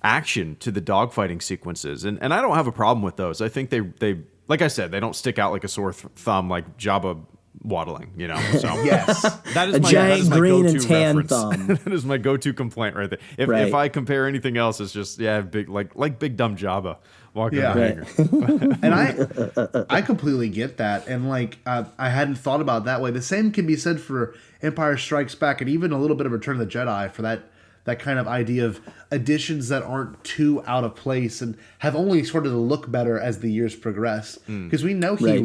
action to the dogfighting sequences, and I don't have a problem with those. I think they like I said, they don't stick out like a sore thumb like Jabba waddling, So Yes. that is a my giant green go-to and tan reference. thumb. That is my go-to complaint right there. If I compare anything else, it's just big like big dumb Jabba walking around here. And I completely get that. And like, I hadn't thought about it that way. The same can be said for Empire Strikes Back, and even a little bit of Return of the Jedi, for that kind of idea of additions that aren't too out of place and have only started to look better as the years progress. Because we know they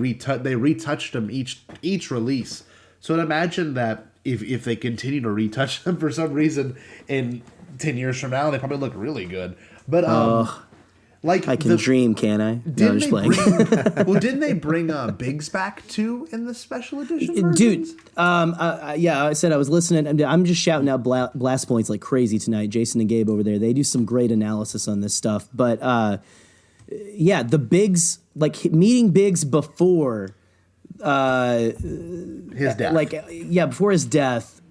retouched them each release. So I'd imagine that if they continue to retouch them for some reason in 10 years from now, they probably look really good. But like I can dream, can I? No, I'm just playing. Didn't they bring Biggs back too in the special edition versions? Dude, I said I was listening. I'm just shouting out blast points like crazy tonight. Jason and Gabe over there, they do some great analysis on this stuff. But the Biggs, like meeting Biggs before his death. before his death,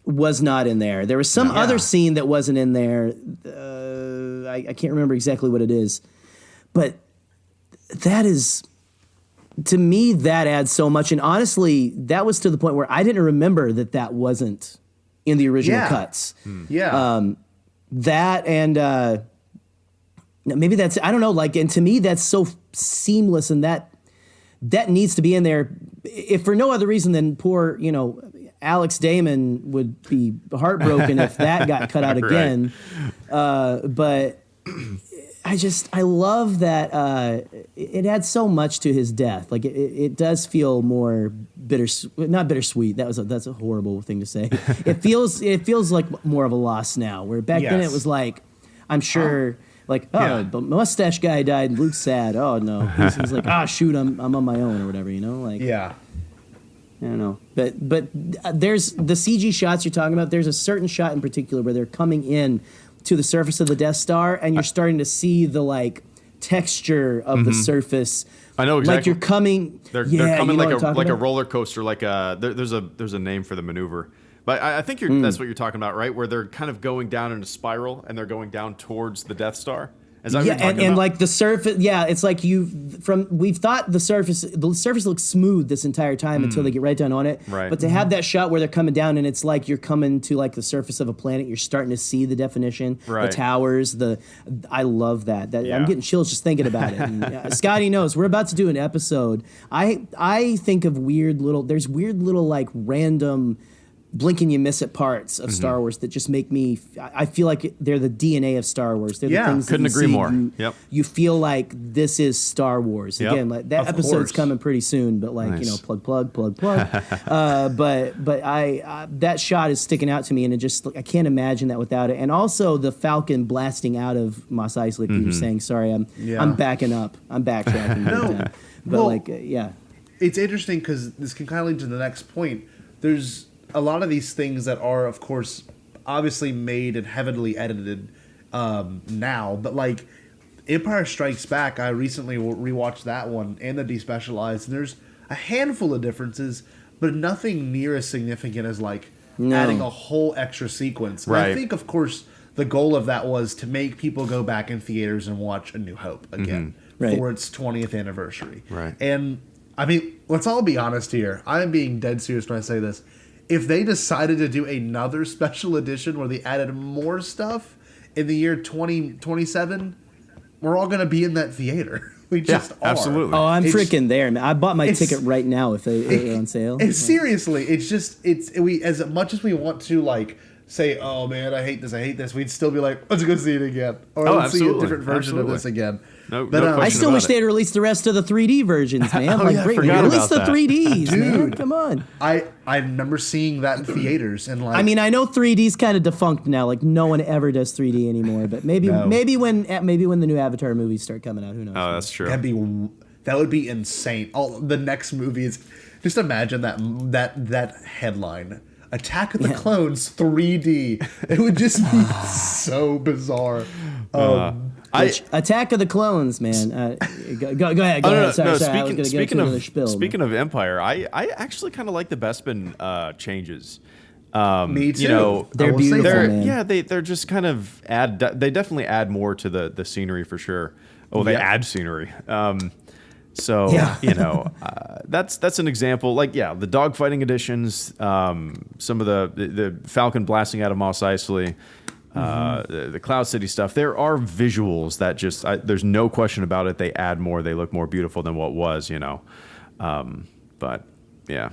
was not in there. There was some other scene that wasn't in there. I can't remember exactly what it is, but that is, to me, that adds so much. And honestly, that was to the point where I didn't remember that wasn't in the original cuts. That and maybe that's, I don't know, like, and to me, that's so seamless, and that needs to be in there, if for no other reason than poor, Alex Damon would be heartbroken if that got cut out again. But I love that it adds so much to his death. Like it does feel more not bittersweet. That's a horrible thing to say. It feels like more of a loss now, where back then it was like, I'm sure, the mustache guy died, Luke's sad. Oh no. He's like, shoot, I'm on my own or whatever, I don't know, but there's the CG shots you're talking about. There's a certain shot in particular where they're coming in to the surface of the Death Star, and you're starting to see the texture of the surface. I know exactly. Like you're coming. They're coming like a roller coaster. There's a name for the maneuver, but I think that's what you're talking about, right? Where they're kind of going down in a spiral, and they're going down towards the Death Star. Is that what you're talking about? Like the surface, it's like we've thought the surface looks smooth this entire time until they get right down on it. Right. But to have that shot where they're coming down and it's like you're coming to like the surface of a planet, you're starting to see the definition, the towers, I love that. I'm getting chills just thinking about it. And, Scotty knows we're about to do an episode. I think of weird little like random blink and you miss it parts of Star Wars that just make me, I feel like they're the DNA of Star Wars. They're the things couldn't that you agree see, more. You feel like this is Star Wars. Again, like that episode's coming pretty soon, but plug. But I that shot is sticking out to me, and it just, I can't imagine that without it. And also the Falcon blasting out of Mos Eisley, you're saying, sorry, I'm backing up. I'm backtracking. No. But it's interesting because this can kind of lead to the next point. There's a lot of these things that are, of course, obviously made and heavily edited now, but like Empire Strikes Back, I recently rewatched that one and the De-Specialized, and there's a handful of differences, but nothing near as significant as adding a whole extra sequence. Right. And I think, of course, the goal of that was to make people go back in theaters and watch A New Hope again for its 20th anniversary. Right. And I mean, let's all be honest here. I'm being dead serious when I say this. If they decided to do another special edition where they added more stuff in the year 2027, we're all going to be in that theater. We just are. Absolutely. Oh, I'm freaking there, man. I bought my ticket right now if they're on sale. And seriously, we as much as we want to say, oh man, I hate this, we'd still be like, let's go see it again. Or let's see a different version of this again. But I still wish they'd released the rest of the 3D versions, man. Release the 3Ds, man. Come on. I remember seeing that in theaters, and I mean, I know 3D's kind of defunct now. Like no one ever does 3D anymore. But maybe when the new Avatar movies start coming out, who knows? Oh, that's true. That would be insane. The next movie is, just imagine that headline. Attack of the Clones 3D. It would just be so bizarre. Attack of the Clones, man. Go ahead. Go ahead. Sorry. Speaking of Empire, I actually kind of like the Bespin changes. Me too. They're beautiful, man. Yeah, they're just kind of they definitely add more to the scenery for sure. Oh, they add scenery. So that's an example. The dogfighting editions, some of the Falcon blasting out of Mos Eisley, the Cloud City stuff. There are visuals that just there's no question about it. They add more. They look more beautiful than what was. But yeah.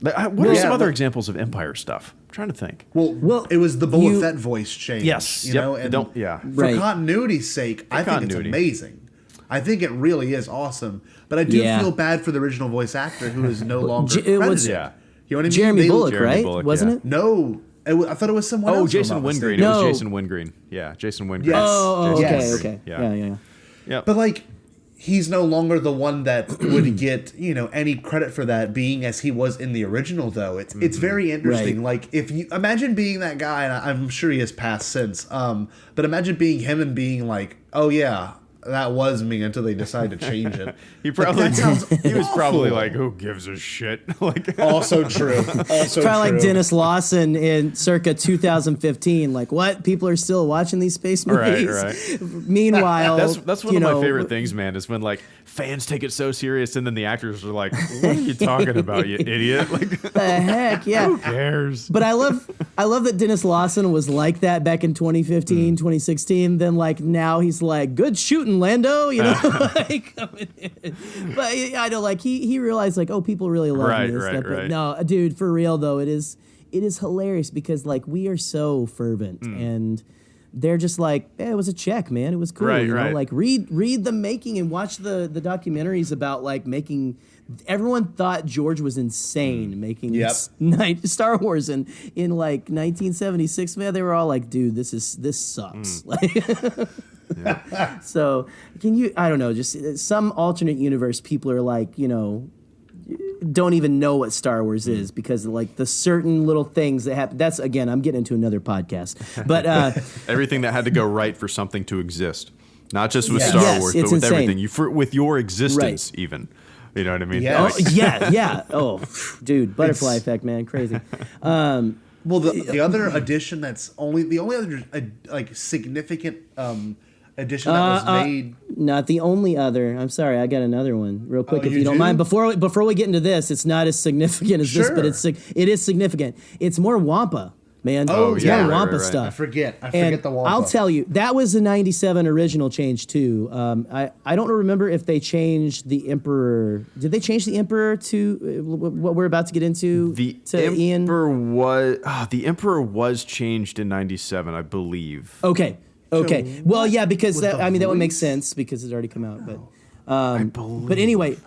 What are some other examples of Empire stuff? I'm trying to think. Well, it was the Boba Fett voice change. Yes. And for continuity's sake, I think it's amazing. I think it really is awesome, but I do feel bad for the original voice actor who is no longer credited. You know what I mean? Jeremy Bulloch, right? Wasn't it? No, I thought it was someone else. Oh, Jason Wingreen. It was Jason Wingreen. Yeah, Jason Wingreen. Yes. Oh, yes. Okay. Yeah. But he's no longer the one that would get any credit for that, being as he was in the original. Though it's very interesting. Right. If you imagine being that guy, and I'm sure he has passed since. But imagine being him and being like, oh yeah, that was me until they decided to change it. He probably Like, that sounds he was probably awful. like, "Who gives a shit?" Like, Also true. Also Kind of true. like Dennis Lawson in circa 2015. Like, what? People are still watching these space movies. Right. Meanwhile, that's one of my favorite things, man. Is when like fans take it so serious, and then the actors are like, "What are you talking about, you idiot?" Like, the heck, yeah. who cares? But I love that Dennis Lawson was like that back in 2015, 2016. Then like now he's like, good shooting, Lando. You know, like coming in. But I know like he realized like, oh, people really love me and stuff. But no, dude, for real though, it is hilarious because like we are so fervent and they're just like, it was a check, man. It was cool. You know, like read the making and watch the documentaries about like making. Everyone thought George was insane making Star Wars in like 1976. Man, they were all like, dude, this sucks. Like, so can you? I don't know. Just some alternate universe. People are like, you know, don't even know what Star Wars is because of like the certain little things that happen. That's again, I'm getting into another podcast, but everything that had to go right for something to exist, not just with Star Wars, but with everything. With your existence, even. You know what I mean? Yes. Oh, yeah. Oh, dude, butterfly effect, man, crazy. Well, the other addition the only other like significant addition that was made. Not the only other. I'm sorry, I got another one real quick if you don't mind. Before we get into this, it's not as significant as this, but it is significant. It's more Wampa. Man, it's more Wampa stuff. I forget the Wampa. I'll tell you, that was the 97 original change too. I don't remember if they changed the Emperor. Did they change the Emperor to what we're about to get into? The Emperor was changed in 97, I believe. Okay. Well, yeah, because that would make sense because it's already come out. But anyway.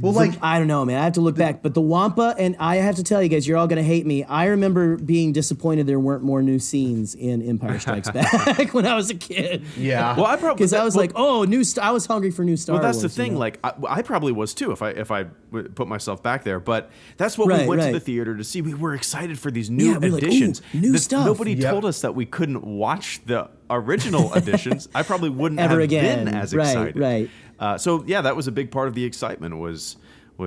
Well, like I don't know, man. I have to look back, but the Wampa, and I have to tell you guys, you're all gonna hate me. I remember being disappointed there weren't more new scenes in Empire Strikes Back when I was a kid. Yeah, well, I probably because I was like, oh, I was hungry for new Star Wars. Well, that's the thing. You know? Like, I probably was too if I put myself back there. But that's what we went to the theater to see. We were excited for these new editions. Like, new stuff. Nobody told us that we couldn't watch the original editions. I probably wouldn't have been as excited. Right. So yeah, that was a big part of the excitement was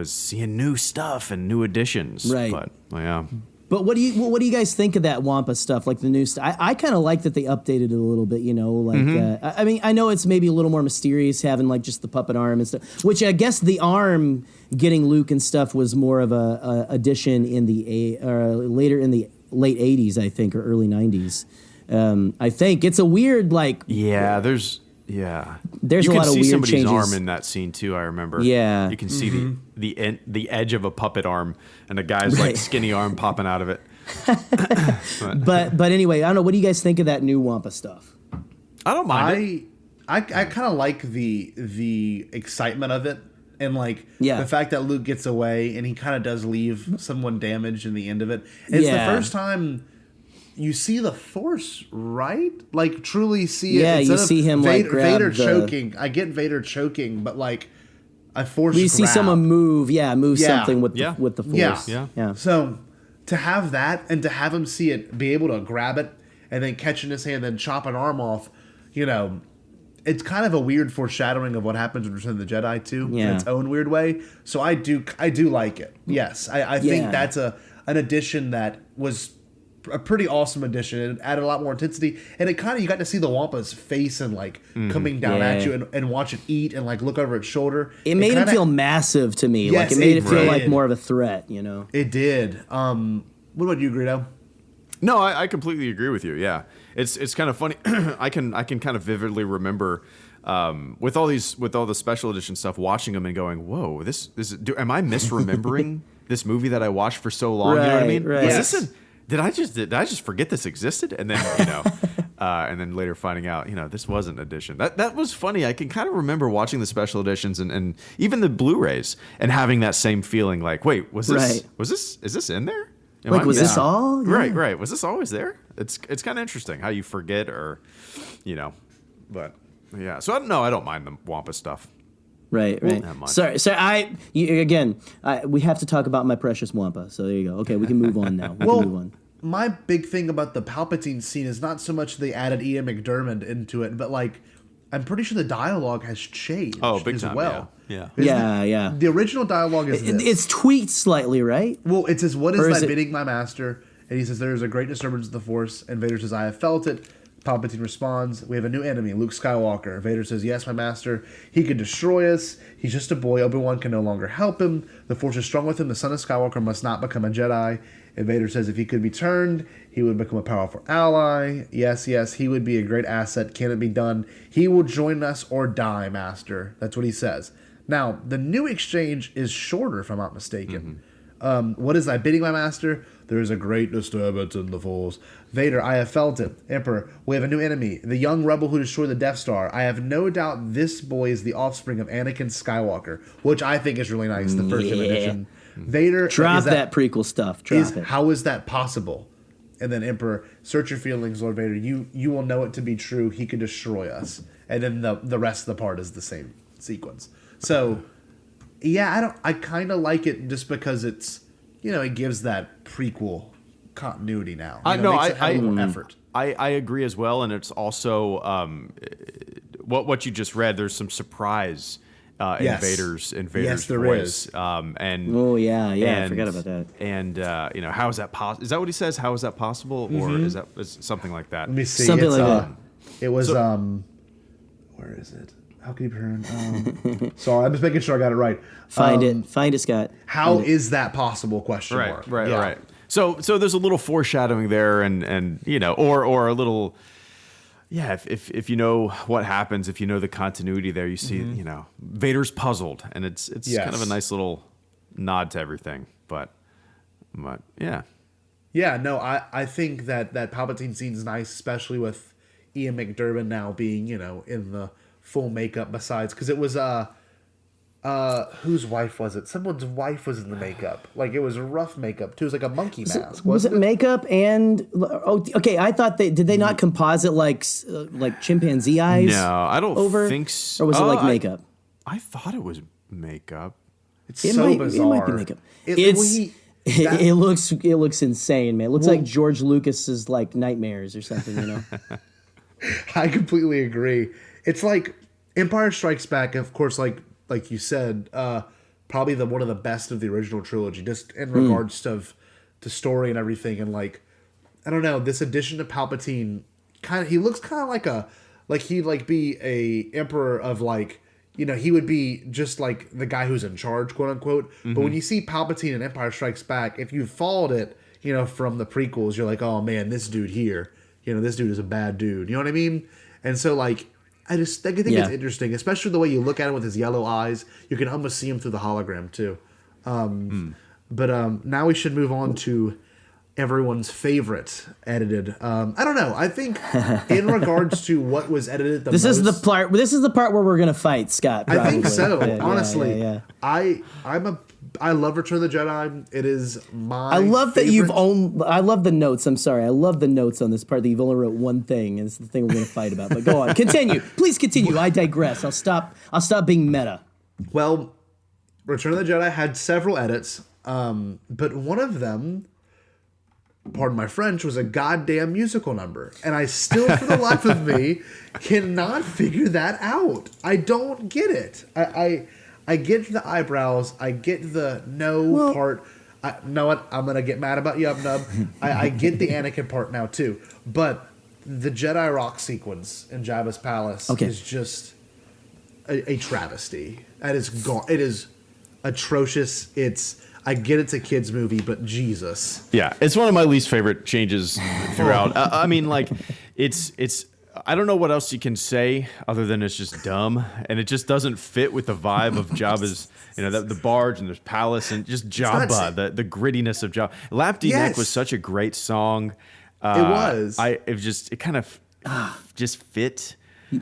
seeing new stuff and new additions. Right. But yeah. But what do you guys think of that Wampa stuff, like the new stuff? I kind of like that they updated it a little bit, you know. Like, I mean, I know it's maybe a little more mysterious having like just the puppet arm and stuff. Which I guess the arm getting Luke and stuff was more of a addition in the later in the late '80s, I think, or early '90s. I think it's a weird like. Yeah, there's a lot of weird changes. You can see somebody's arm in that scene too. I remember. Yeah, you can see the edge of a puppet arm and a guy's like skinny arm popping out of it. but anyway, I don't know. What do you guys think of that new Wampa stuff? I don't mind it. I kind of like the excitement of it. And like the fact that Luke gets away and he kind of does leave someone damaged in the end of it. It's the first time you see the Force, right? Like truly see it. Yeah, you see him like grab Vader choking. I get Vader choking, but like a Force. You see someone move something with the Force. Yeah. So to have that and to have him see it, be able to grab it and then catch in his hand, then chop an arm off, you know. It's kind of a weird foreshadowing of what happens in Return of the Jedi too, in its own weird way. So I do like it. Yes, I think that's an addition that was a pretty awesome addition. It added a lot more intensity, and it kind of you got to see the Wampa's face and like coming down at you and watch it eat and like look over its shoulder. It made him feel massive to me. Yes, like it made it feel like more of a threat. You know, it did. What about you, Greedo? No, I completely agree with you. Yeah, it's kind of funny. I can kind of vividly remember with all the special edition stuff, watching them and going, "Whoa, am I misremembering this movie that I watched for so long?" You know what I mean? Right. Was did I just forget this existed? And then and then later finding out, this wasn't an edition. That was funny. I can kind of remember watching the special editions and even the Blu-rays and having that same feeling. Like, wait, is this in there? Was this all? Yeah. Right. Was this always there? It's kind of interesting how you forget but yeah. So I don't mind the Wampa stuff. Right. Sorry. We have to talk about my precious Wampa. So there you go. Okay, we can move on now. We can move on. My big thing about the Palpatine scene is not so much they added Ian McDiarmid into it, but like I'm pretty sure the dialogue has changed big as time, well. Yeah. Yeah. The original dialogue is this. It's tweaked slightly, right? Well, it says, "What is Or is thy it- bidding, my master?" And he says, "There is a great disturbance of the Force." And Vader says, "I have felt it." Palpatine responds, "We have a new enemy, Luke Skywalker." Vader says, "Yes, my master. He could destroy us. He's just a boy. Obi-Wan can no longer help him. The Force is strong with him. The son of Skywalker must not become a Jedi." And Vader says, "If he could be turned, he would become a powerful ally. Yes, he would be a great asset. Can it be done? He will join us or die, master." That's what he says. Now, the new exchange is shorter, if I'm not mistaken. "What is thy bidding, my master?" "There is a great disturbance in the Force." Vader, "I have felt it." Emperor, "We have a new enemy, the young rebel who destroyed the Death Star. I have no doubt this boy is the offspring of Anakin Skywalker," which I think is really nice, the first edition. Vader, Drop that prequel stuff. Drop it. "How is that possible?" And then Emperor, "Search your feelings, Lord Vader. You will know it to be true. He could destroy us." And then the rest of the part is the same sequence. So, yeah, I kind of like it just because it's, it gives that prequel continuity now. Makes it have more effort. I agree as well, and it's also what you just read. There's some surprise in Vader's voice. I forgot about that. And how is that possible? Is that what he says? How is that possible, or is something like that? Let me see. Something like that. It was where is it? How can you turn? Sorry, I'm just making sure I got it right. Find it, Scott. How is that possible? Question mark. Right. So there's a little foreshadowing there, and or a little. Yeah, if you know what happens, if you know the continuity there, you see, Vader's puzzled, and it's kind of a nice little nod to everything. But yeah. Yeah, no, I think that Palpatine scene is nice, especially with Ian McDiarmid now being, in the full makeup besides, because it was, whose wife was it? Someone's wife was in the makeup. Like, it was a rough makeup, too. It was like a monkey mask. Was it makeup and... okay, I thought did they not composite like chimpanzee eyes? No, I don't think so. Or was it like makeup? I thought it was makeup. It's so bizarre. It might be makeup. It looks insane, man. It looks like George Lucas's like nightmares or something, I completely agree. It's like Empire Strikes Back, of course, like you said, probably one of the best of the original trilogy, just in regards to story and everything. And like, I don't know, this addition to Palpatine, he looks kind of like he'd like be a emperor of like, he would be just like the guy who's in charge, quote unquote. Mm-hmm. But when you see Palpatine in Empire Strikes Back, if you followed it, from the prequels, you're like, oh man, this dude here, this dude is a bad dude. You know what I mean? And so like, I think it's interesting, especially the way you look at him with his yellow eyes. You can almost see him through the hologram too. But now we should move on to everyone's favorite edited. I don't know. I think in regards to what was edited the most. This is the part where we're gonna fight, Scott. Probably. I think so. Yeah, honestly, yeah. I love Return of the Jedi. It is my. I love favorite. I love the notes. I'm sorry. I love the notes on this part that you've only wrote one thing, and it's the thing we're going to fight about. But go on, continue. Please continue. I digress. I'll stop being meta. Well, Return of the Jedi had several edits, but one of them, pardon my French, was a goddamn musical number, and I still, for the life of me, cannot figure that out. I don't get it. I get the eyebrows. I get the part. Know what? I'm gonna get mad about Yub Nub. I get the Anakin part now too, but the Jedi Rock sequence in Jabba's palace is just a travesty. It is atrocious. I get it's a kids movie, but Jesus. Yeah, it's one of my least favorite changes throughout. I mean, like, it's. I don't know what else you can say other than it's just dumb, and it just doesn't fit with the vibe of Jabba's, the barge and the palace and just Jabba, the grittiness of Jabba. Lapti Neck was such a great song. It was. It kind of just fit.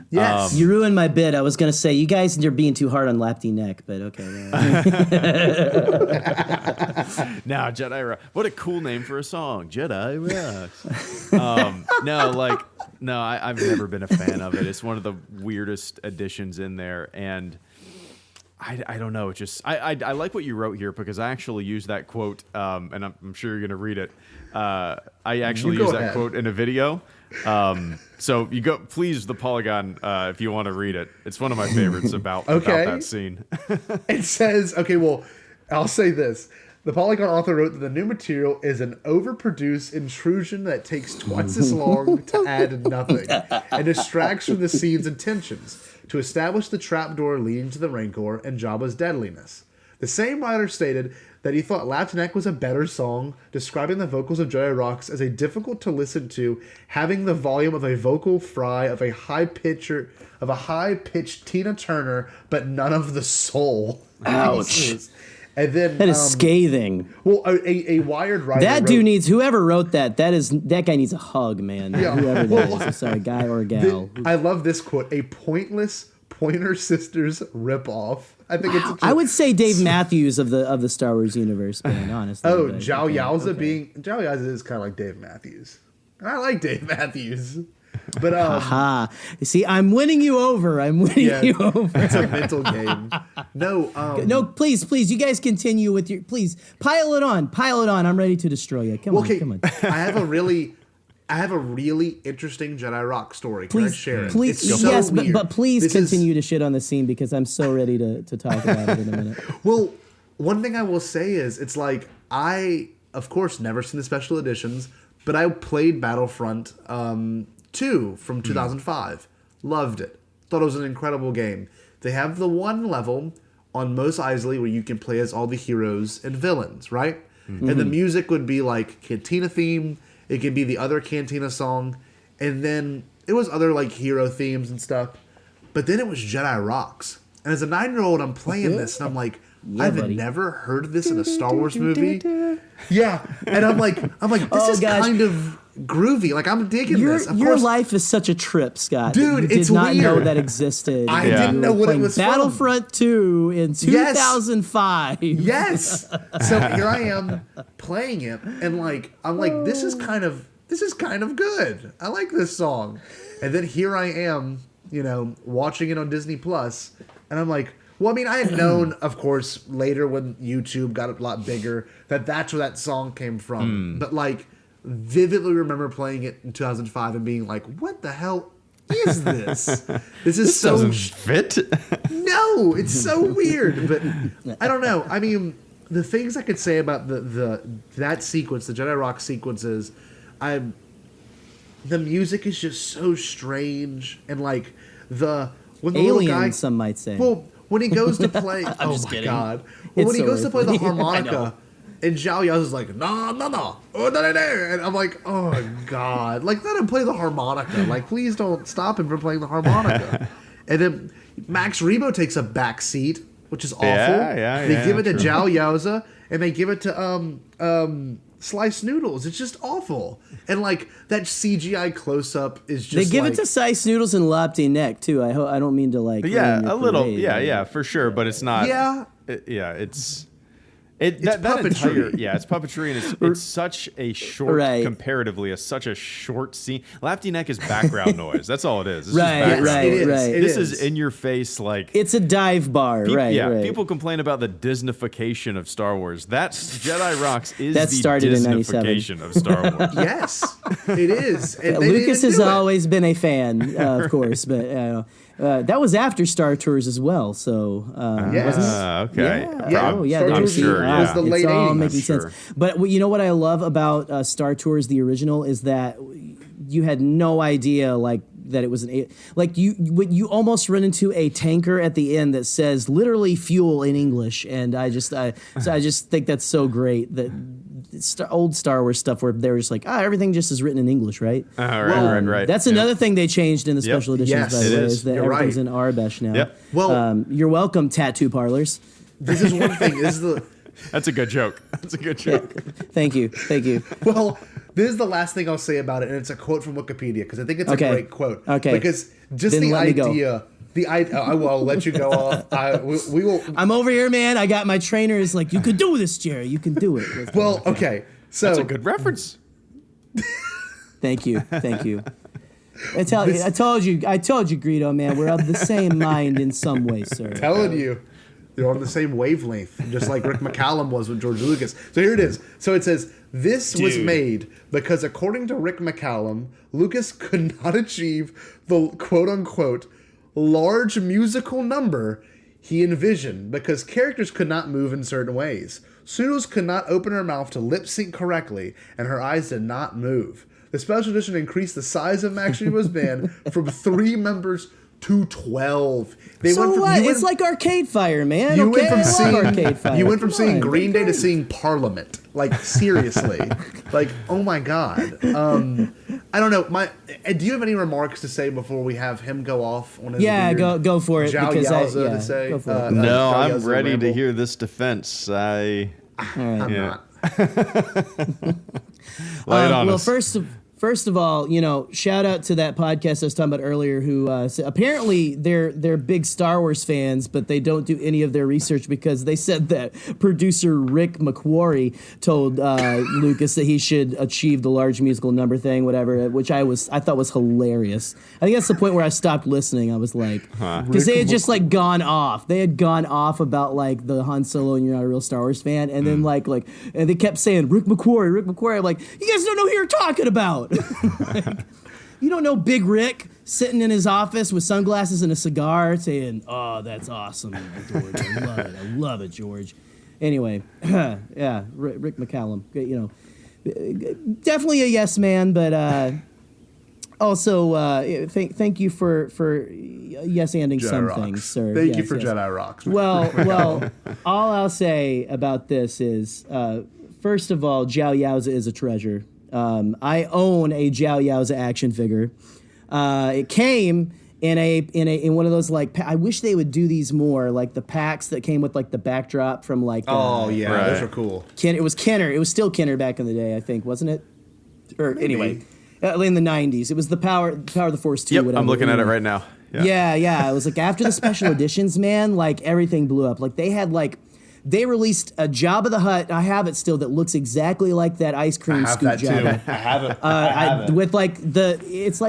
Yes. You ruined my bit. I was going to say, you guys are being too hard on Lapti Neck, but okay. Now, Jedi Rock. What a cool name for a song. Jedi Rock. I've never been a fan of it. It's one of the weirdest additions in there. And I don't know. It just, I like what you wrote here because I actually used that quote, and I'm sure you're going to read it. I actually used that quote in a video. So you go, please, the Polygon, if you want to read it. It's one of my favorites about that scene. It says, okay, well, I'll say this. The Polygon author wrote that the new material is an overproduced intrusion that takes twice as long to add nothing and distracts from the scene's intentions to establish the trapdoor leading to the Rancor and Jabba's deadliness. The same writer stated that he thought Latinx was a better song, describing the vocals of Jedi Rocks as a difficult to listen to, having the volume of a vocal fry of a high-pitched Tina Turner, but none of the soul. Ouch. And then that is scathing. Well, a Wired writer. That dude needs whoever wrote that. That guy needs a hug, man. Yeah. Whoever that is. I'm sorry, guy or gal. I love this quote: "A pointless Pointer Sisters ripoff." I think it's. I would say Dave Matthews of the Star Wars universe, man. Honestly. Oh, Zhao Yaoza Zhao Yaoza is kind of like Dave Matthews. And I like Dave Matthews. But see, I'm winning you over. You over. It's a mental game. No, please, you guys continue with your. Please pile it on. I'm ready to destroy you. Come on. I have a really interesting Jedi Rock story. Can I share it? Please, it's so yes, weird. but please continue to shit on the scene because I'm so ready to talk about it in a minute. Well, one thing I will say is it's like I, of course, never seen the special editions, but I played Battlefront 2 from 2005. Loved it. Thought it was an incredible game. They have the one level on Mos Eisley where you can play as all the heroes and villains, right? Mm-hmm. And the music would be like Cantina theme. It could be the other Cantina song. And then it was other like hero themes and stuff. But then it was Jedi Rocks. And as a 9-year-old, I'm playing this and I'm like, I've never heard of this in a Star Wars movie. Yeah. And I'm like, this is kind of groovy. Like, I'm digging this. Of your course, life is such a trip, Scott. Dude, you did not know that existed. I didn't know what it was Battlefront 2 in 2005. Yes. So here I am playing it, and like, I'm like, this is kind of good. I like this song. And then here I am, watching it on Disney Plus, and I'm like, well, I mean, I had known, of course, later when YouTube got a lot bigger, that's where that song came from. But like, vividly remember playing it in 2005 and being like, what the hell is this? This doesn't fit. No, it's so weird. But I don't know. I mean, the things I could say about that sequence, the Jedi Rock sequences, the music is just so strange, and like when the alien, little guy, some might say. Well, when he goes to play, oh my god! Well, when he goes to play the harmonica, and Zhao Yaz is like, no, and I'm like, oh god! Like, let him play the harmonica. Like, please don't stop him from playing the harmonica. And then Max Rebo takes a back seat, which is awful. They give it to Zhao Yaoza, and they give it to Slice Noodles. It's just awful. And like that CGI close up is just. They give it to Slice Noodles and Lapti Neck too. I don't mean to like. But yeah, a little. Yeah, for sure. But it's not. Yeah. It's puppetry. It's puppetry, and it's such a short, comparatively, such a short scene. Lapti Neck is background noise. That's all it is. It's right. This is in your face, like it's a dive bar, right? People complain about the Disneyfication of Star Wars. That Jedi Rocks is that started the Disneyfication of Star Wars. Yes, it is. And Lucas has always been a fan, of course, but. That was after Star Tours as well, so yes. Okay. I'm sure. It was the late it's all 80s. making sense. But you know what I love about Star Tours, the original, is that you had no idea like that it was you almost run into a tanker at the end that says literally fuel in English, and I just think that's so great that. Old Star Wars stuff where they were just like, everything just is written in English, right? Right. That's another thing they changed in the special editions, by the way, is that everything's in Arabish now. Yep. Well, you're welcome, tattoo parlors. This is one thing. That's a good joke. That's a good joke. Thank you. Well, this is the last thing I'll say about it, and it's a quote from Wikipedia because I think it's a great quote. Okay. Because just then the idea. I will let you go off. We will. I'm over here, man. I got my trainer is like, you can do this, Jerry. You can do it. Well, okay. So that's a good reference. Thank you. I told you, Greedo, man. We're of the same mind in some way, sir. Telling you. They're on the same wavelength, just like Rick McCallum was with George Lucas. So here it is. So it says, this was made because, according to Rick McCallum, Lucas could not achieve the quote-unquote large musical number he envisioned because characters could not move in certain ways. Sudos could not open her mouth to lip-sync correctly, and her eyes did not move. The special edition increased the size of Max Rebo's band from 3 members to 12. It's like Arcade Fire, man. You went from Come seeing on, Green Day to seeing Parliament. Like, seriously. Like, oh my God. I don't know. Do you have any remarks to say before we have him go off on his go for it. Jiao because Yaoza to say? Go for it. No, Jiao I'm Yaoza ready ramble. to hear this defense. I'm Yeah. not. Lay it on well, us. First of all, shout out to that podcast I was talking about earlier who apparently they're big Star Wars fans, but they don't do any of their research because they said that producer Rick McQuarrie told Lucas that he should achieve the large musical number thing, whatever, which I thought was hilarious. I think that's the point where I stopped listening. I was like, because they had just like gone off. They had gone off about like the Han Solo and you're not a real Star Wars fan, and then and they kept saying Rick McQuarrie. I'm like, you guys don't know who you're talking about. You don't know Big Rick sitting in his office with sunglasses and a cigar saying, "Oh, that's awesome, George. I love it, George." Anyway, yeah, Rick McCallum, definitely a yes man, but also thank you for yes-anding Jedi some rocks. things, sir. Thank you Yes, for yes. Jedi rocks. Well, all I'll say about this is, first of all, Jiao Yaoza is a treasure. I own a Jiao Yaoza action figure. It came in one of those I wish they would do these more, like the packs that came with like the backdrop from like. Oh yeah, Right. those are cool. It was Kenner. It was still Kenner back in the day, I think, wasn't it? Or anyway, in the '90s, it was the Power of the Force 2. Yep, whatever. I'm looking at it right now. Yeah. It was like after the special editions, man, like everything blew up. Like they released a Jabba the Hutt. I have it still that looks exactly like that ice cream I have scoop that too. Jabba. I have it. I have it. With like it's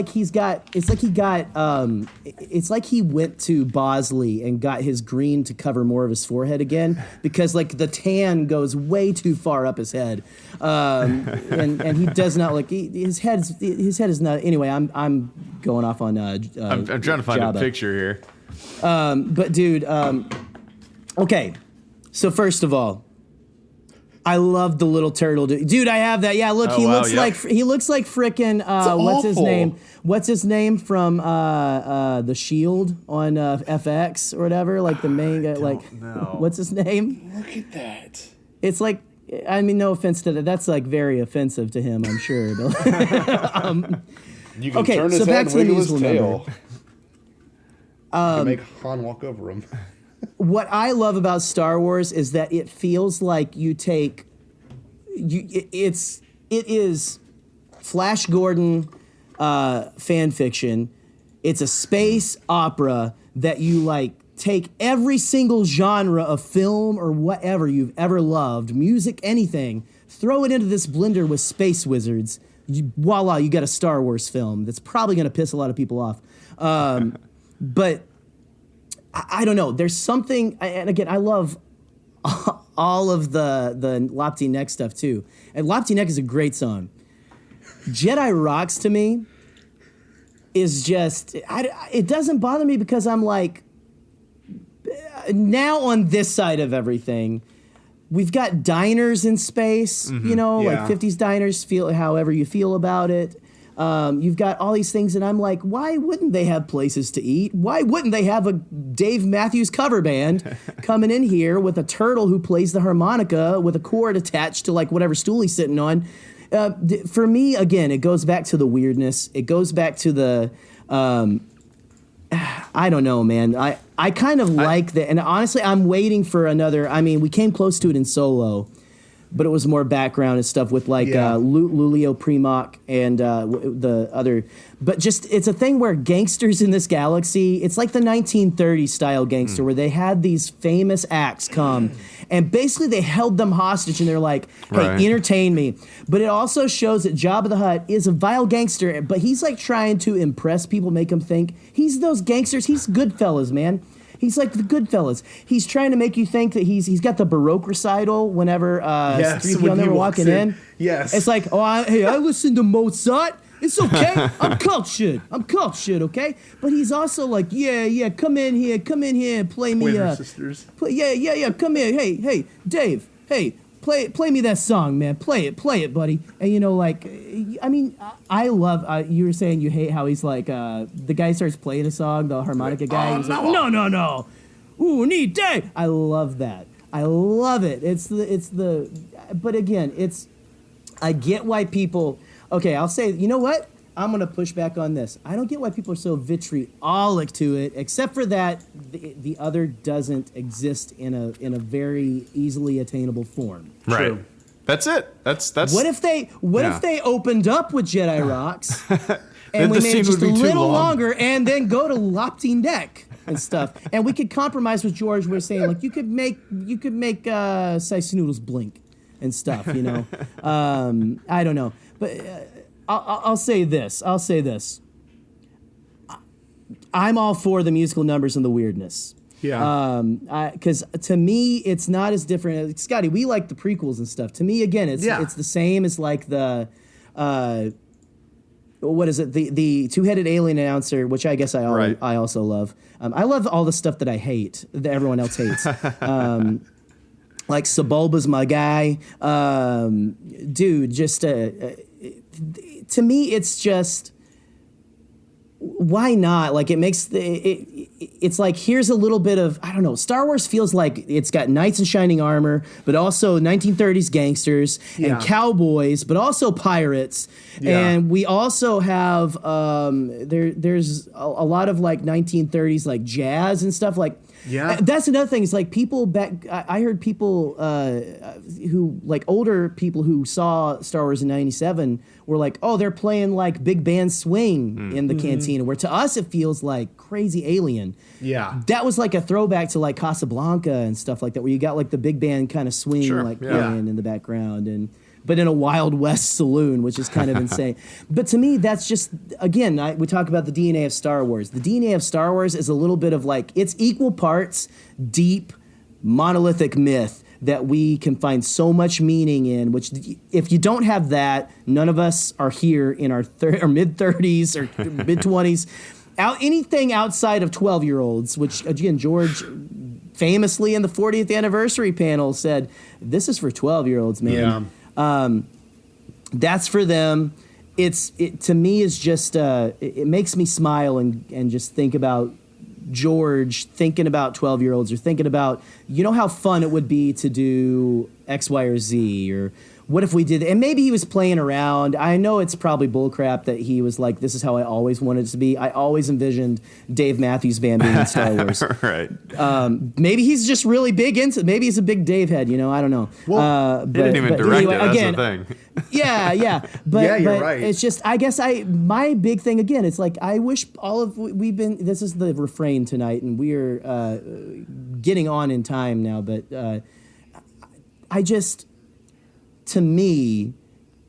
like he went to Bosley and got his green to cover more of his forehead again because like the tan goes way too far up his head, and he does not his head is not. Anyway, I'm going off on. I'm trying to find Jabba. a picture here. But dude, okay. So first of all, I love the little turtle dude. I have that. Yeah, look, he looks like frickin' what's his awful. name? What's his name from The Shield on FX or whatever? Like the main guy. What's his name? Look at that. It's like, I mean, no offense to that. That's like very offensive to him, I'm sure. You can Okay, turn his so head back and to the wiggle his musical tail. number. You can make Han walk over him. What I love about Star Wars is that it feels like it is Flash Gordon fan fiction. It's a space opera that you like take every single genre of film or whatever you've ever loved, music, anything, throw it into this blender with space wizards. Voila, you got a Star Wars film that's probably going to piss a lot of people off. But I don't know. There's something, and again, I love all of the Lopty Neck stuff too. And Lopty Neck is a great song. Jedi Rocks to me is just, it doesn't bother me because I'm like, now on this side of everything, we've got diners in space, like 50s diners, feel however you feel about it. You've got all these things, and I'm like, why wouldn't they have places to eat? Why wouldn't they have a Dave Matthews cover band coming in here with a turtle who plays the harmonica with a cord attached to like whatever stool he's sitting on? For me, again, it goes back to the weirdness. It goes back to the, I don't know, man. I kind of like that, and honestly, I'm waiting for another. I mean, we came close to it in Solo, but it was more background and stuff with like Lulio Primoc and the other. But just, it's a thing where gangsters in this galaxy, it's like the 1930s style gangster where they had these famous acts come and basically they held them hostage and they're like, hey, entertain me. But it also shows that Jabba the Hutt is a vile gangster, but he's like trying to impress people, make them think he's those gangsters. He's Goodfellas, man. He's like the Goodfellas. He's trying to make you think that he's got the Baroque recital whenever 3PO and they were walking in. Yes. It's like, I listen to Mozart. It's okay. I'm cultured, okay? But he's also like, yeah, come in here and play me. Sisters. Yeah, come here. Hey, Dave. Hey, play me that song, man. Play it, buddy. And I love. You were saying you hate how he's like the guy starts playing a song, the harmonica guy. He's like, no. Ooh, need Dave. I love that. I love it. But again, I get why people. Okay, I'll say, you know what? I'm going to push back on this. I don't get why people are so vitriolic to it, except for that the other doesn't exist in a very easily attainable form. Right. True. That's it. That's What if they opened up with Jedi Rocks and we the made scene it just would a be too little long. longer and then go to Loptine Deck and stuff. And we could compromise with George. We're saying like you could make Sice Noodles blink and stuff, I don't know. But I'll say this. I'm all for the musical numbers and the weirdness. Yeah. Because to me, it's not as different. Scotty, we like the prequels and stuff. To me, again, it's the same as like the what is it? The two-headed alien announcer, which I guess I also love. I love all the stuff that I hate that everyone else hates. Like Sebulba's my guy, dude. Just to me, it's just why not? Like it makes it's like here's a little bit of I don't know. Star Wars feels like it's got knights in shining armor, but also 1930s gangsters and cowboys, but also pirates. Yeah. And we also have there's a lot of like 1930s like jazz and stuff like. Yeah, that's another thing. It's like people back. I heard people who like older people who saw Star Wars in '97 were like, "Oh, they're playing like big band swing in the cantina." Where to us it feels like crazy alien. Yeah, that was like a throwback to like Casablanca and stuff like that, where you got like the big band kind of swing playing in the background but in a Wild West saloon, which is kind of insane. But to me, that's just, again, we talk about the DNA of Star Wars. The DNA of Star Wars is a little bit of like, it's equal parts deep, monolithic myth that we can find so much meaning in, which if you don't have that, none of us are here in our mid-30s or mid-20s. Anything outside of 12-year-olds, which, again, George famously in the 40th anniversary panel said, this is for 12-year-olds, man. Yeah. That's for them. It to me is just it makes me smile and just think about George thinking about 12-year-olds or thinking about how fun it would be to do X, Y, or Z, or what if we did, and maybe he was playing around. I know it's probably bullcrap that he was like, this is how I always wanted it to be. I always envisioned Dave Matthews Band being in Star Wars. Right. Maybe he's just really big into, maybe he's a big Dave head, I don't know. Well, he didn't even direct anyway, it, that's again, the thing. Yeah. But, yeah, you're but right. It's just, I guess my big thing, again, it's like, I wish this is the refrain tonight, and we're getting on in time now, but to me,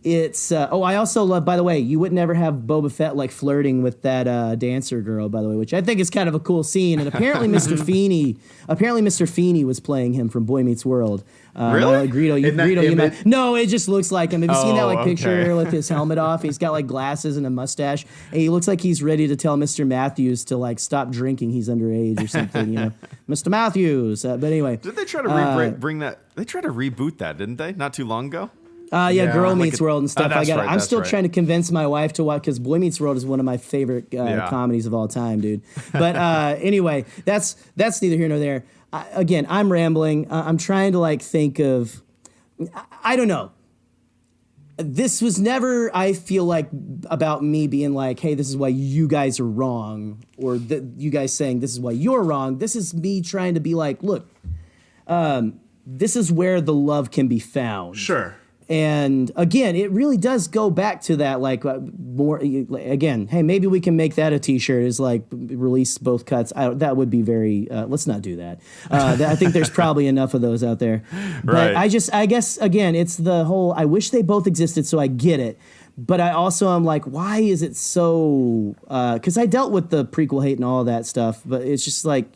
it's... I also love, by the way, you would never have Boba Fett like flirting with that dancer girl, by the way, which I think is kind of a cool scene. And apparently Mr. Feeney was playing him from Boy Meets World. Really? Greedo, no, it just looks like him. Have you seen that like picture with his helmet off? He's got like glasses and a mustache. And he looks like he's ready to tell Mr. Matthews to like stop drinking. He's underage or something, Mr. Matthews. But anyway. Did they try to bring that? They tried to reboot that, didn't they? Not too long ago? Girl Meets World and stuff. I'm still right. trying to convince my wife to watch, because Boy Meets World is one of my favorite comedies of all time, dude. But anyway, that's neither here nor there. Again, I'm rambling. I'm trying to like think of, I don't know. This was never, I feel like, about me being like, hey, this is why you guys are wrong, or you guys saying this is why you're wrong. This is me trying to be like, look, this is where the love can be found. Sure. And again, it really does go back to that, like, more, again, hey, maybe we can make that a t-shirt, is like, release both cuts. That would be very, let's not do that. I think there's probably enough of those out there. But Right. I guess, again, it's the whole, I wish they both existed, so I get it. But I also am like, why is it so, because I dealt with the prequel hate and all of that stuff, but it's just like,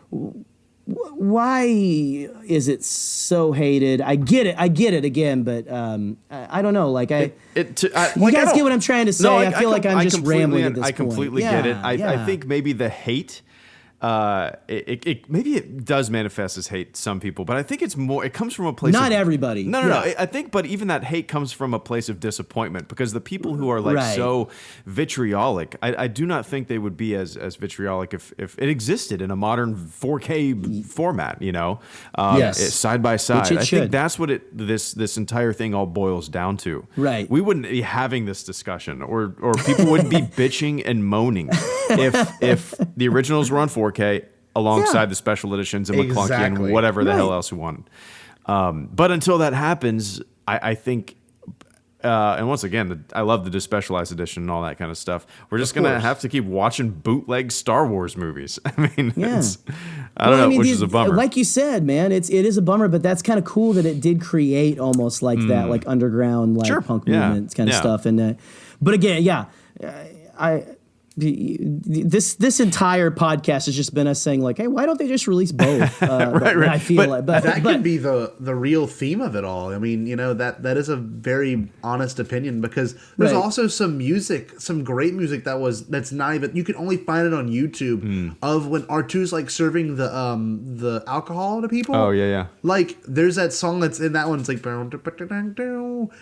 why is it so hated? I get it again, but I don't know. Like you guys get what I'm trying to say. No, I feel like I'm just rambling at this point. I completely get it. I think maybe the hate. Maybe it does manifest as hate to some people, but I think it's more. It comes from a place. Not everybody. No. I think, but even that hate comes from a place of disappointment because the people who are like so vitriolic, I do not think they would be as vitriolic if it existed in a modern 4K format. Side by side. I think that's what this entire thing all boils down to. Right. We wouldn't be having this discussion, or people wouldn't be bitching and moaning if the originals were on 4K alongside the special editions and McClunky and whatever the hell else we wanted. But until that happens, I think, and once again, I love the De-Specialized Edition and all that kind of stuff. We're just going to have to keep watching bootleg Star Wars movies. I mean, I don't know, which is a bummer. Like you said, man, it is a bummer, but that's kind of cool that it did create almost like that, like underground, like punk movement kind of stuff. And but again, this entire podcast has just been us saying like, hey, why don't they just release both? Right. I feel but that could be the real theme of it all. I mean, that is a very honest opinion because there's also some great music that's not even, you can only find it on YouTube of when R2's like serving the alcohol to people. Oh yeah. Like there's that song that's in that one. It's like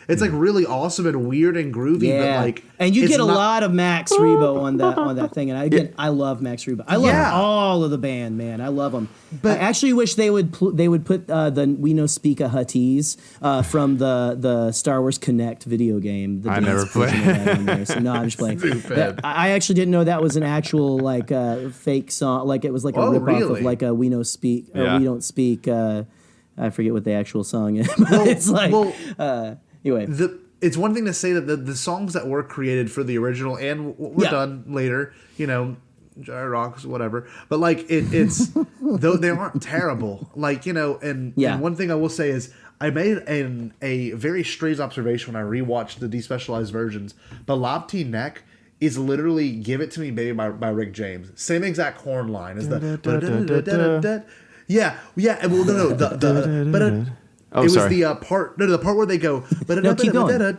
it's like really awesome and weird and groovy, but like, and you get a lot of Max Rebo on that thing. And I love Max Rebo. I love all of the band, man. I love them. But I actually wish they would put the We No Speak a Huttese from the Star Wars Connect video game. I never played. So no, I'm just playing. I actually didn't know that was an actual like fake song. Like it was like a ripoff of like a We No Speak or We Don't Speak. I forget what the actual song is. But it's like anyway. It's one thing to say that the songs that were created for the original and were done later, Jar Rocks, whatever. But like it's though they aren't terrible. Like, and one thing I will say is I made a very strange observation when I rewatched the De-Specialized versions. The Lob T Neck is literally Give It To Me Baby by Rick James. Same exact horn line as the yeah. Well, no, the Oh, it was sorry. the part where they go. No, keep going. I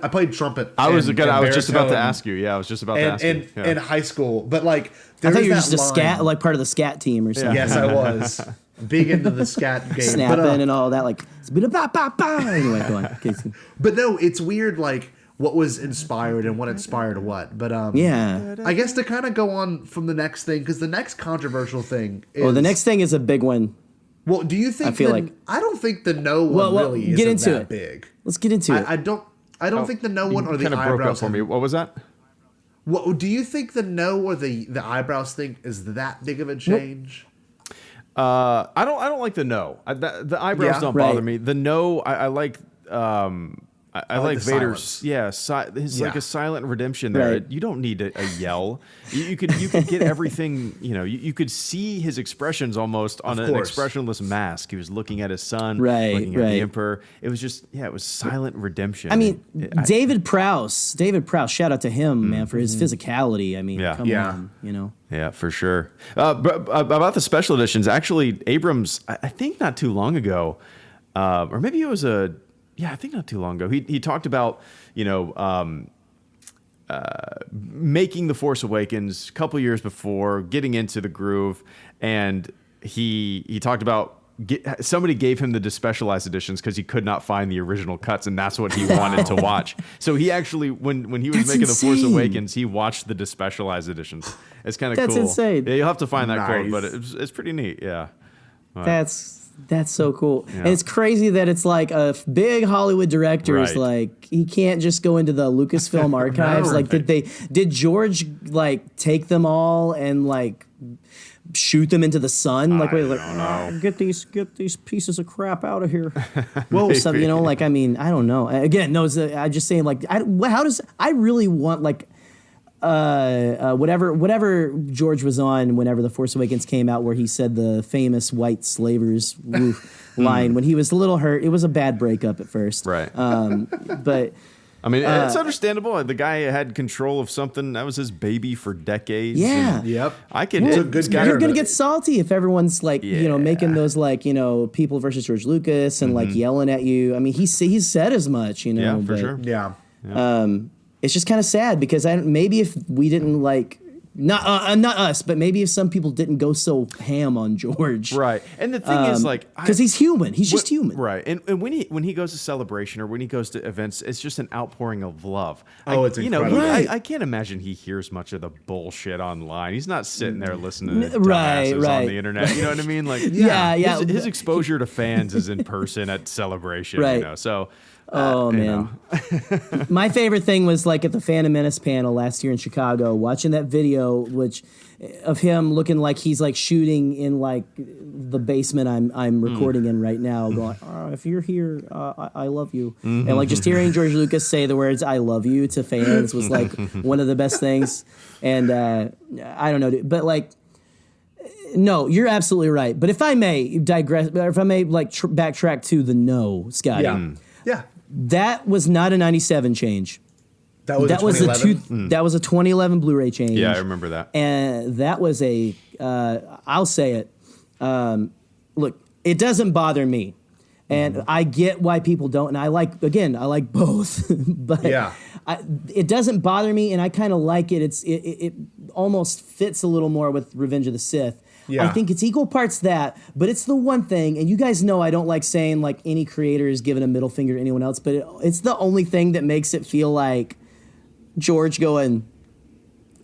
played trumpet. I was just about to ask you. Yeah, I was just about to ask you. In high school, but like I thought you were just a scat, like part of the scat team or something. Yes, I was big into the scat game, snapping and all that. Like anyway, go on. But no, it's weird. Like what was inspired and what inspired what. But I guess to kind of go on from the next thing, because the next controversial thing is... the next thing is a big one. Well, do you think... I don't think the no one really isn't that big. Let's get into it. I don't think the no one or the eyebrows... kind of broke up for me. What was that? What, do you think the no or the eyebrows thing is that big of a change? I don't like the no. The eyebrows don't bother me. The no, I like... I like Vader's, like a silent redemption there. Right. You don't need a yell. You could get everything. You could see his expressions almost on an expressionless mask. He was looking at his son, looking at the Emperor. It was just, it was silent redemption. I mean, David Prowse, shout out to him, man, for his physicality. I mean, come on, Yeah, for sure. About the special editions, actually, Abrams, I think not too long ago, or maybe it was I think not too long ago. He talked about, making The Force Awakens a couple years before, getting into the groove, and he talked about somebody gave him the De-Specialized editions because he could not find the original cuts, and that's what he wanted to watch. So he actually, when he was making The Force Awakens, he watched the De-Specialized editions. It's kind of cool. That's insane. Yeah, you'll have to find that quote, but it's pretty neat. Yeah, That's so cool. Yeah. And it's crazy that it's like a big Hollywood director is like, he can't just go into the Lucasfilm archives. Did George like take them all and like shoot them into the sun? Like, get these pieces of crap out of here. Well, I mean, I don't know. Again, no, I'm just saying like, I really want like, whatever George was on whenever The Force Awakens came out, where he said the famous white slavers line when he was a little hurt. It was a bad breakup at first. Right. But I mean, it's understandable. The guy had control of something that was his baby for decades. Yeah. Yep. I can. It's a good guy. You're gonna get salty if everyone's like, making those like, people versus George Lucas and like yelling at you. I mean, he's said as much, Yeah, for sure. Yeah. It's just kind of sad because maybe if we didn't like. Not us, but maybe if some people didn't go so ham on George, Right? And the thing is, like, because he's human, he's just human, right? And when he goes to celebration or when he goes to events, it's just an outpouring of love. It's incredible. I can't imagine he hears much of the bullshit online. He's not sitting there listening to dumbasses on the internet. You know what I mean? Like, yeah. His exposure to fans is in person at celebration. Right. So. Man. My favorite thing was like at the Phantom Menace panel last year in Chicago, watching that video, of him looking like he's like shooting in like the basement I'm recording in right now, going, if you're here, I love you. And like just hearing George Lucas say the words "I love you" to fans was like one of the best things. And I don't know, but like, no, you're absolutely right. But if I may digress, or if I may like backtrack to the no, Scotty. Yeah. That was not a 97 change. That was that was a 2011 Blu-ray change. Yeah, I remember that. And that was I'll say it. Look, it doesn't bother me. And I get why people don't. And I like both. But it doesn't bother me, and I kind of like it. It almost fits a little more with Revenge of the Sith. Yeah. I think it's equal parts that, but it's the one thing, and you guys know I don't like saying like any creator is giving a middle finger to anyone else, but it's the only thing that makes it feel like George going,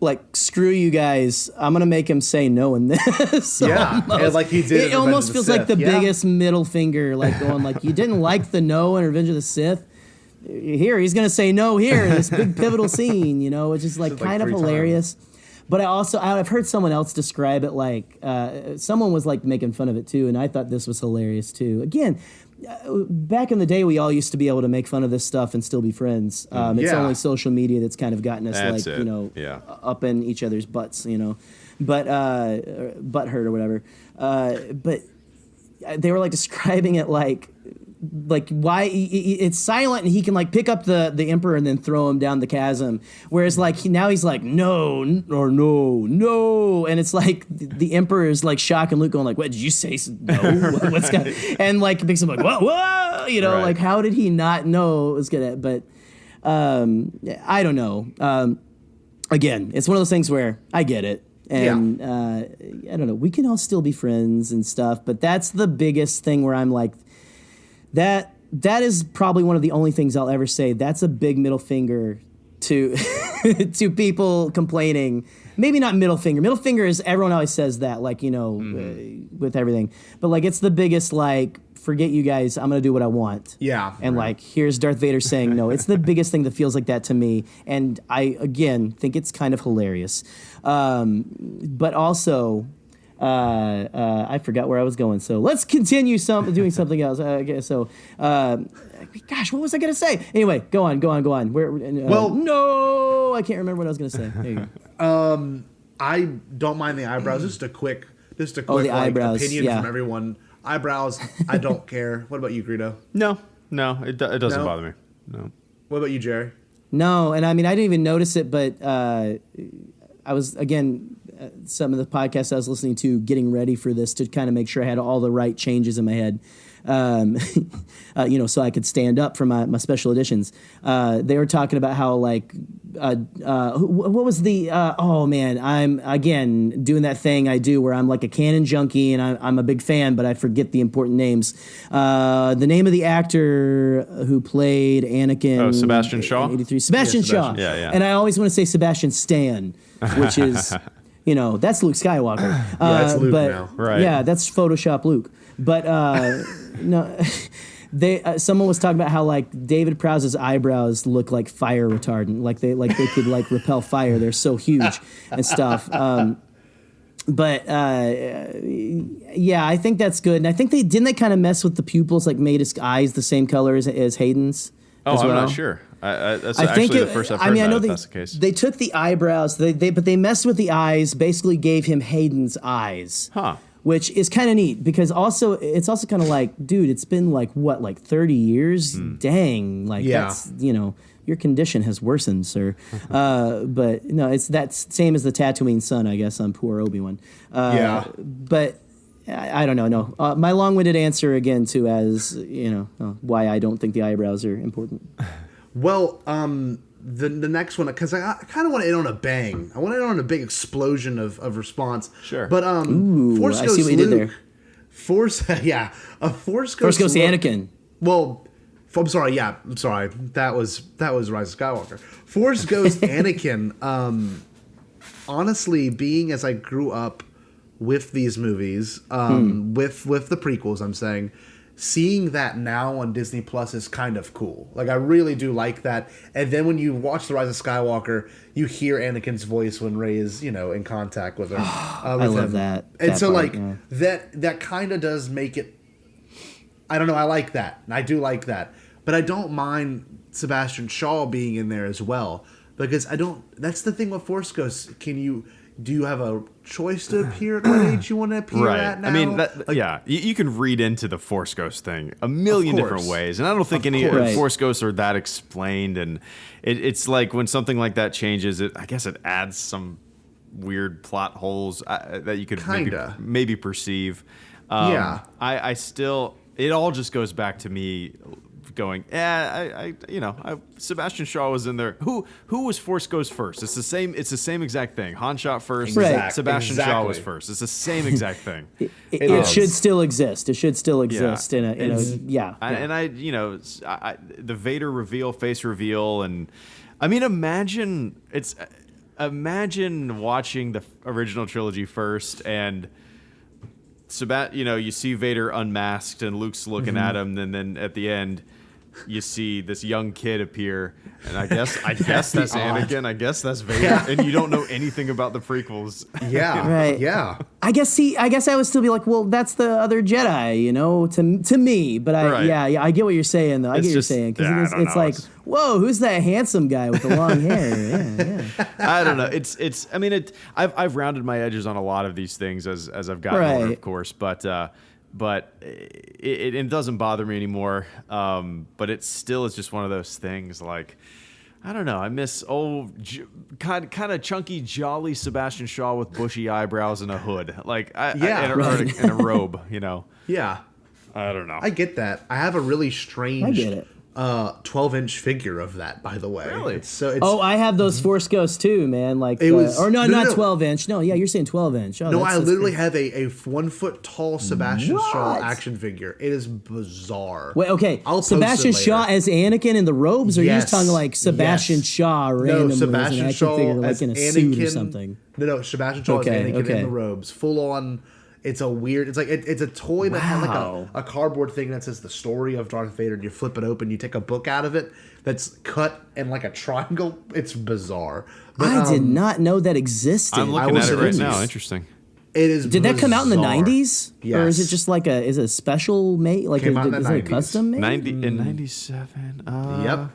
like, screw you guys, I'm going to make him say no in this. And like he did. It almost feels like the biggest middle finger, like going like, you didn't like the no in Revenge of the Sith? Here, he's going to say no here, this big pivotal scene, which is like kind of hilarious. But I've heard someone else describe it like, someone was like making fun of it too, and I thought this was hilarious too. Again, back in the day, we all used to be able to make fun of this stuff and still be friends. It's only social media that's kind of gotten us up in each other's butts, but butt hurt or whatever. But they were like describing it like why it's silent and he can like pick up the emperor and then throw him down the chasm, whereas like now he's like no, and it's like the emperor is like shocked and Luke going like, what did you say? No. What's going and like picks him like whoa right. Like how did he not know it was gonna? But I don't know. Again, it's one of those things where I get it. And I don't know, we can all still be friends and stuff, but that's the biggest thing where I'm like, that is probably one of the only things I'll ever say. That's a big middle finger to to people complaining. Maybe not middle finger. Middle finger is, everyone always says that, like, with everything. But like, it's the biggest, like, forget you guys, I'm going to do what I want. Yeah. And like, here's Darth Vader saying no. It's the biggest thing that feels like that to me. And I, again, think it's kind of hilarious. But also... I forgot where I was going, so let's continue doing something else. Okay, so, gosh, what was I going to say? Anyway, go on. No, I can't remember what I was going to say. There you go. I don't mind the eyebrows. Just a quick the eyebrows, opinion from everyone. Eyebrows, I don't care. What about you, Greedo? No, it doesn't bother me. No. What about you, Jerry? No, and I mean, I didn't even notice it, but I was, again... some of the podcasts I was listening to getting ready for this to kind of make sure I had all the right changes in my head, so I could stand up for my special editions. They were talking about how like, what was the, I'm again doing that thing I do where I'm like a canon junkie and I'm a big fan, but I forget the important names. The name of the actor who played Anakin. Oh, Sebastian Shaw? 83. Sebastian Shaw. Yeah. And I always want to say Sebastian Stan, which is... that's Luke Skywalker. That's Luke now. Right. Yeah, that's Photoshop Luke. But no, someone was talking about how like David Prowse's eyebrows look like fire retardant, like they could like repel fire. They're so huge and stuff. But I think that's good. And I think they kind of mess with the pupils, like made his eyes the same color as Hayden's. Oh, I'm not sure. That's actually the first I've heard if that's the case. They took the eyebrows, but they messed with the eyes, basically gave him Hayden's eyes. Huh. which is kind of neat because it's also kind of like, dude, it's been like 30 years? Dang, like that's, your condition has worsened, sir. But no, that's same as the Tatooine sun, I guess, on poor Obi-Wan. But I don't know. No, my long-winded answer again too, as why I don't think the eyebrows are important. Well, the next one, because I kind of want to end on a bang. I want to end on a big explosion of response. Sure. But Force I Ghost see what you did Luke. there. Force Force Force Ghost Luke. Anakin. Well, I'm sorry. Yeah, I'm sorry. That was Rise of Skywalker. Force Ghost Anakin. Honestly, being as I grew up with these movies, with the prequels, I'm saying, seeing that now on Disney Plus is kind of cool. Like, I really do like that. And then when you watch The Rise of Skywalker, you hear Anakin's voice when Rey is, in contact with her. I love that. And that so, part, that kind of does make it. I don't know. I like that. I do like that. But I don't mind Sebastian Shaw being in there as well, because I don't. That's the thing with Force Ghosts. Do you have a choice to appear at what age you want to appear at now? I mean, you can read into the Force Ghost thing a million different ways, and I don't think any Force Ghosts are that explained. And it's like when something like that changes, I guess it adds some weird plot holes that you could maybe perceive. I still, it all just goes back to me going, Sebastian Shaw was in there. Who was Force Ghost first? It's the same exact thing. Han shot first. Sebastian Shaw was first. It's the same exact thing. It should still exist. It should still exist the Vader reveal, face reveal, and I mean, imagine watching the original trilogy first and you see Vader unmasked and Luke's looking at him, and then at the end you see this young kid appear, and I guess that's Anakin. I guess that's Vader, and you don't know anything about the prequels. Yeah, right. Yeah. I guess I would still be like, well, that's the other Jedi, to me. But I get what you're saying though. I get what you're saying, because it's like, whoa, who's that handsome guy with the long hair? Yeah. I don't know. I mean, I've rounded my edges on a lot of these things as I've gotten older, of course, but it doesn't bother me anymore. But it still is just one of those things. Like, I don't know. I miss old, kind of chunky, jolly Sebastian Shaw with bushy eyebrows and a hood, and a robe. Yeah. I don't know. I get that. I have a really strange. I get it. 12-inch figure of that, by the way. Really? I have those Force Ghosts too, man. Like, it was, not 12-inch. No, yeah, you're saying 12-inch. Oh, no, I literally have a 1 foot tall Sebastian Shaw action figure. It is bizarre. Wait, okay. Sebastian Shaw as Anakin in the robes, or are you just talking like Sebastian Shaw randomly Sebastian as an action Shaw figure, like as in a Anakin, suit or something? No, Sebastian Shaw as Anakin in the robes, full on. It's a weird. It's like it's a toy that had like a cardboard thing that says the story of Darth Vader, and you flip it open, you take a book out of it that's cut in like a triangle. It's bizarre. But, I did not know that existed. I'm looking at it right now. Interesting. It is. Did that come out in the 90s? Yes. Or is it just like is it a special made? Like, is it a custom made? In 97. Yep.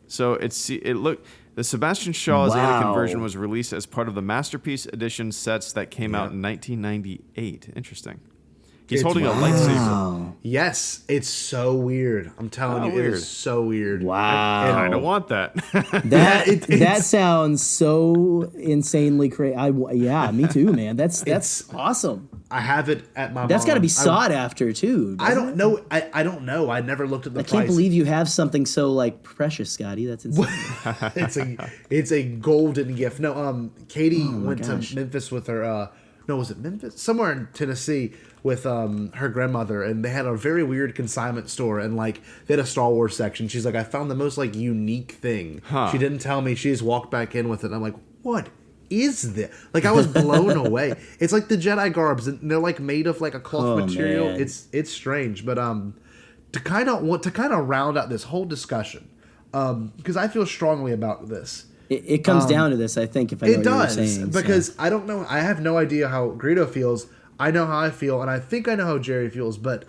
So the Sebastian Shaw's Anakin version was released as part of the Masterpiece Edition sets that came out in 1998. Interesting. He's holding a lightsaber. Yes, it's so weird. I'm telling you, it is so weird. Wow. I kind of want that. That sounds so insanely crazy. Yeah, me too, man. That's awesome. I have it at my. That's got to be sought after too. I don't know. I don't know. I never looked at the price. I can't believe you have something so like precious, Scotty. That's insane. it's a golden gift. No, Katie went to Memphis with her. No, was it Memphis? Somewhere in Tennessee with her grandmother, and they had a very weird consignment store, and like they had a Star Wars section. She's like, I found the most like unique thing. She didn't tell me. She just walked back in with it. And I'm like, what is this? Like, I was blown away. It's like the Jedi garbs, and they're like made of like a cloth material. Man. It's strange, but to kind of round out this whole discussion, because I feel strongly about this. It comes down to this, I think, if I know what you're saying. It does, because I don't know. I have no idea how Greedo feels. I know how I feel, and I think I know how Gerry feels, but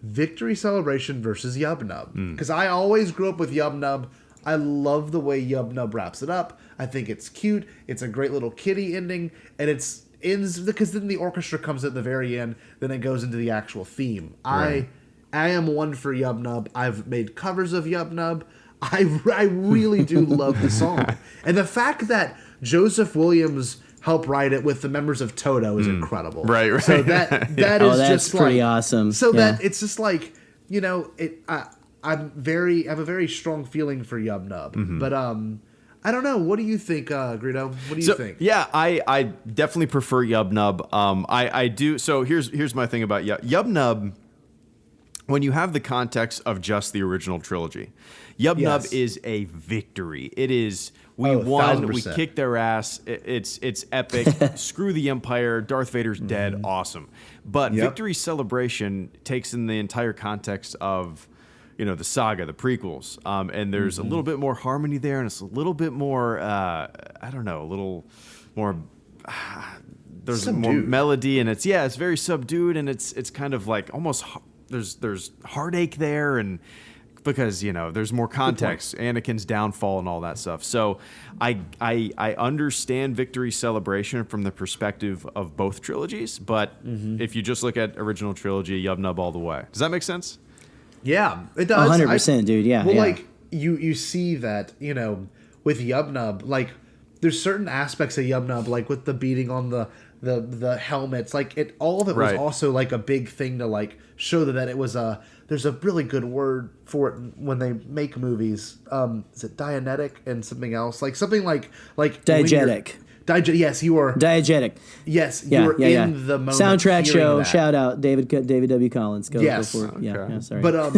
Victory Celebration versus Yub Nub. Because I always grew up with Yub Nub. I love the way Yub Nub wraps it up. I think it's cute. It's a great little kitty ending, and it's ends because then the orchestra comes at the very end. Then it goes into the actual theme. Right. I am one for Yub Nub. I've made covers of Yub Nub. I really do love the song, and the fact that Joseph Williams helped write it with the members of Toto is incredible. Right. So that is that's just pretty like, awesome. So Yeah. that it's just like, you know, I have a very strong feeling for Yub Nub, but I don't know. What do you think, Greedo? What do you think? Yeah, I definitely prefer Yub Nub. I do. So here's my thing about Yub Nub. When you have the context of just the original trilogy, Yub Nub is a victory. It is, we won, 1000%. we kicked their ass. It's epic. Screw the Empire. Darth Vader's dead. Awesome. But Victory Celebration takes in the entire context of, you know, the saga, the prequels, and there's a little bit more harmony there, and it's a little bit more, a little more. There's Subdued. more melody, and it's very subdued, and it's kind of like almost there's heartache there, and because, you know, there's more context, Anakin's downfall and all that stuff. So I understand Victory Celebration from the perspective of both trilogies, but if you just look at original trilogy, Yub Nub all the way. Does that make sense? Yeah, it does. 100%, dude. Yeah. Well, yeah. like you see that, you know, with Yub Nub, like there's certain aspects of Yub Nub, like with the beating on the helmets, like all of it was also like a big thing to like show that it was there's a really good word for it when they make movies. Is it Dianetic and something else? Like something like Diegetic. Yes, you were. Diegetic. Yes, you were in the moment. Soundtrack show. That. Shout out David W. Collins. Go for it. Okay. Yeah, sorry. But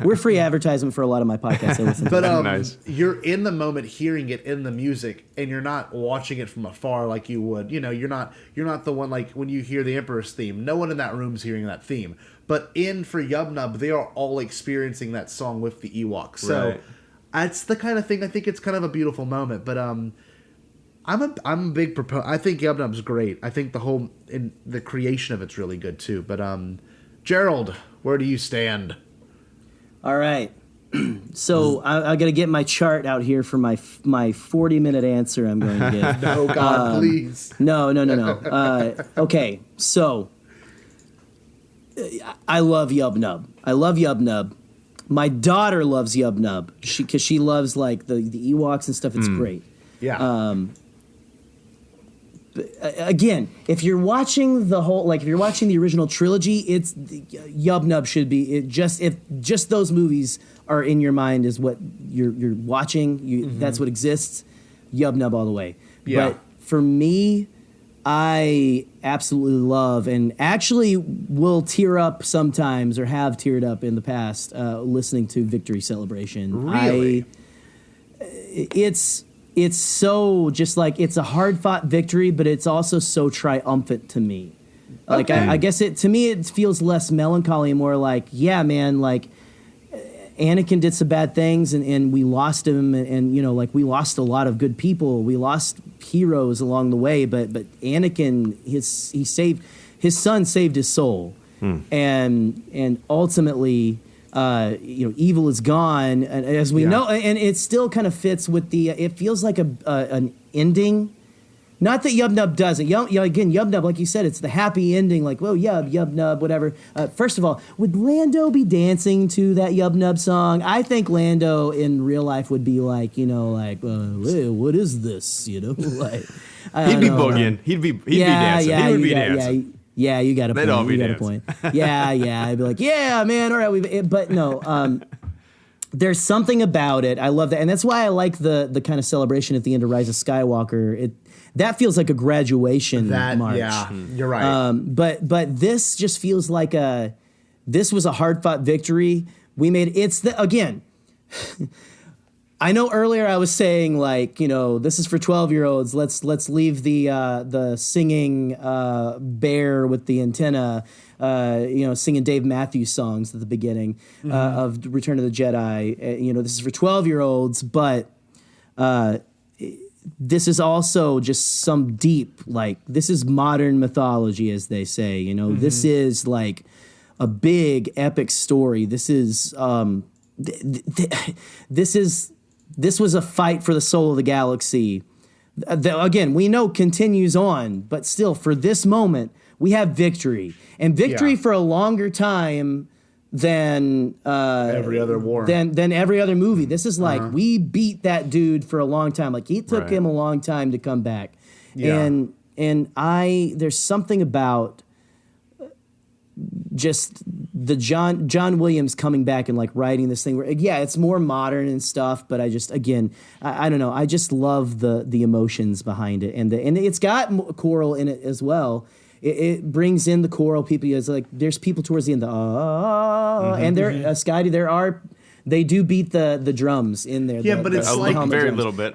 we're free advertisement for a lot of my podcasts. I listen to. But Nice. You're in the moment hearing it in the music, and you're not watching it from afar like you would. You know, you're not the one like when you hear the Emperor's theme. No one in that room's hearing that theme. But for Yub Nub, they are all experiencing that song with the Ewoks. So that's the kind of thing. I think it's kind of a beautiful moment. But I'm a big proponent. I think Yub Nub's great. I think the creation of it's really good too. But Gerald, where do you stand? All right. So I got to get my chart out here for my 40-minute answer I'm going to give. No, God, please. No. Okay, so I love Yub Nub. My daughter loves Yub Nub because she loves like the Ewoks and stuff. It's great. Yeah. Again, if you're watching if you're watching the original trilogy, it's Yub Nub should be if just those movies are in your mind is what you're watching. That's what exists. Yub Nub all the way. Yeah. But for me, I absolutely love and actually will tear up sometimes or have teared up in the past listening to Victory Celebration. Really? It's so just like it's a hard fought victory, but it's also so triumphant to me. Like I guess to me it feels less melancholy and more like, yeah, man, like Anakin did some bad things and we lost him and you know, like we lost a lot of good people. We lost heroes along the way, but Anakin his son saved his soul. And ultimately evil is gone, and as we know, and it still kind of fits with it feels like an ending. Not that Yub Nub doesn't. Again, Yub Nub, like you said, it's the happy ending, like, well, Yub Nub, whatever. First of all, would Lando be dancing to that Yub Nub song? I think Lando in real life would be like, hey, what is this? You know, like He'd be boogieing. He'd be dancing. He would be dancing. Yeah, you got a point. They'd all be you got a point. Yeah. I'd be like, yeah, man, all right. But no, there's something about it. I love that. And that's why I like the kind of celebration at the end of Rise of Skywalker. That feels like a graduation march. Yeah, you're right. But this just feels like this was a hard-fought victory. We made again. I know earlier I was saying like, this is for 12-year-olds. Let's leave the singing bear with the antenna, singing Dave Matthews songs at the beginning of Return of the Jedi. This is for 12-year-olds, but this is also just some deep, like, this is modern mythology, as they say. This is like a big epic story. This is this was a fight for the soul of the galaxy again, we know continues on, but still for this moment, we have victory, and victory for a longer time than every other war, than every other movie. This is like we beat that dude for a long time. Like it took him a long time to come back, and there's something about just the John Williams coming back and like writing this thing where it's more modern and stuff, but I just I don't know, I just love the emotions behind it, and it's got choral in it as well. It brings in the choral people. It's like there's people towards the end, and there Scotty, they do beat the drums in there. Yeah, but it's like a little bit,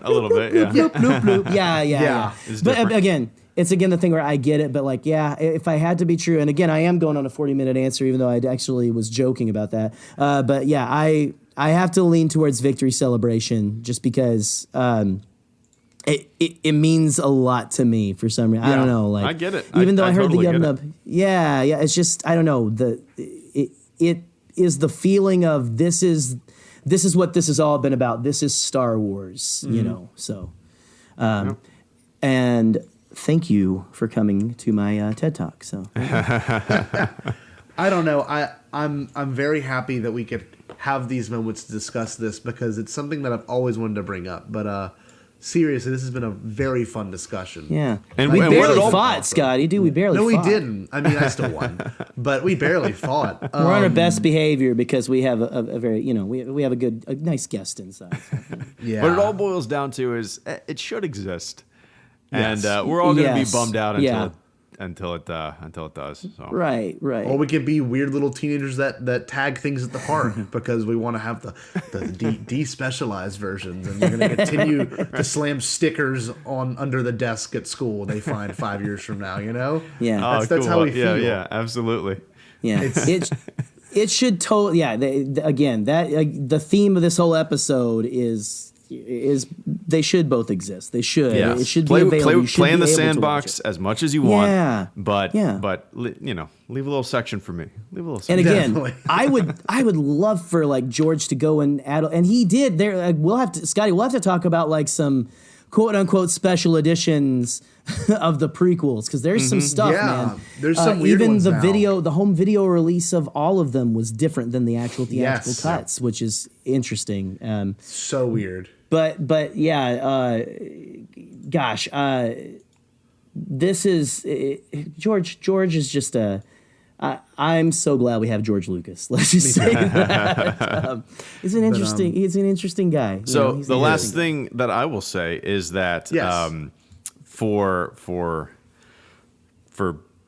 yeah. Bloop, bloop, bloop. Yeah. But again, it's the thing where I get it, but like, if I had to be true, and again, I am going on a 40-minute answer, even though I actually was joking about that. But yeah, I have to lean towards Victory Celebration just because it means a lot to me for some reason. I don't know. Like, I get it. Even though I heard totally the up. Yeah. It's just, I don't know. It is the feeling of this is what this has all been about. This is Star Wars, you know. So, and thank you for coming to my TED Talk. So, I don't know. I'm very happy that we could have these moments to discuss this because it's something that I've always wanted to bring up. But seriously, this has been a very fun discussion. Yeah, and we what barely it fought, Scotty. Dude, we barely. No, fought. we didn't. I mean, I still won, but we barely fought. We're on our best behavior because we have a very, we have a nice guest inside. Yeah. What it all boils down to is it should exist, Yes. and we're all going to be bummed out until it does. So. Right. Or we could be weird little teenagers that tag things at the park because we want to have the de-specialized versions, and we're going to continue to slam stickers on under the desk at school they find 5 years from now. Yeah. That's how we feel. Yeah, absolutely. Yeah, it should totally. Yeah, again, the theme of this whole episode is they should both exist. They should. Yeah. It should be available. Play in the sandbox as much as you want. Yeah. But leave a little section for me. Leave a little And section. again, Definitely. I would love for like George to go and add, and he did. There, Scotty. We'll have to talk about like some quote unquote special editions of the prequels because there's some stuff, man. There's some weird even ones the now. the home video release of all of them was different than the actual theatrical Yes. cuts, which is interesting. So weird. But yeah, gosh, this is George. George is just I'm so glad we have George Lucas. Let's just say that. He's an interesting. He's an interesting guy. So the last thing that I will say is that for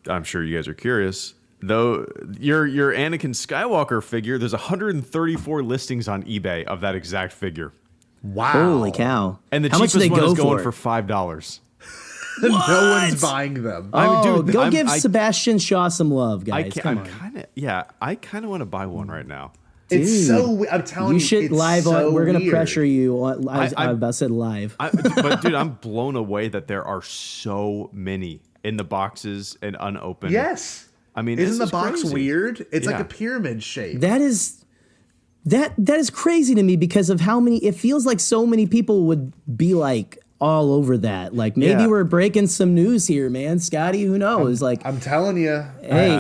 I'm sure you guys are curious. Though your Anakin Skywalker figure, there's 134 listings on eBay of that exact figure. Wow. Holy cow! And the How much cheapest do they one go is going for? for $5. No one's buying them. Go give Sebastian Shaw some love, guys. Come on. I kind of want to buy one right now. It's so. I'm telling you, You should it's live so on. We're gonna weird. pressure you. On, I about to say live. But dude, I'm blown away that there are so many in the boxes and unopened. Yes. I mean, isn't this the is box crazy. weird? It's like Yeah. a pyramid shape. That is crazy to me because of how many. It feels like so many people would be like all over that. Like maybe Yeah. we're breaking some news here, man. Scotty, who knows? Like, I'm telling you. hey,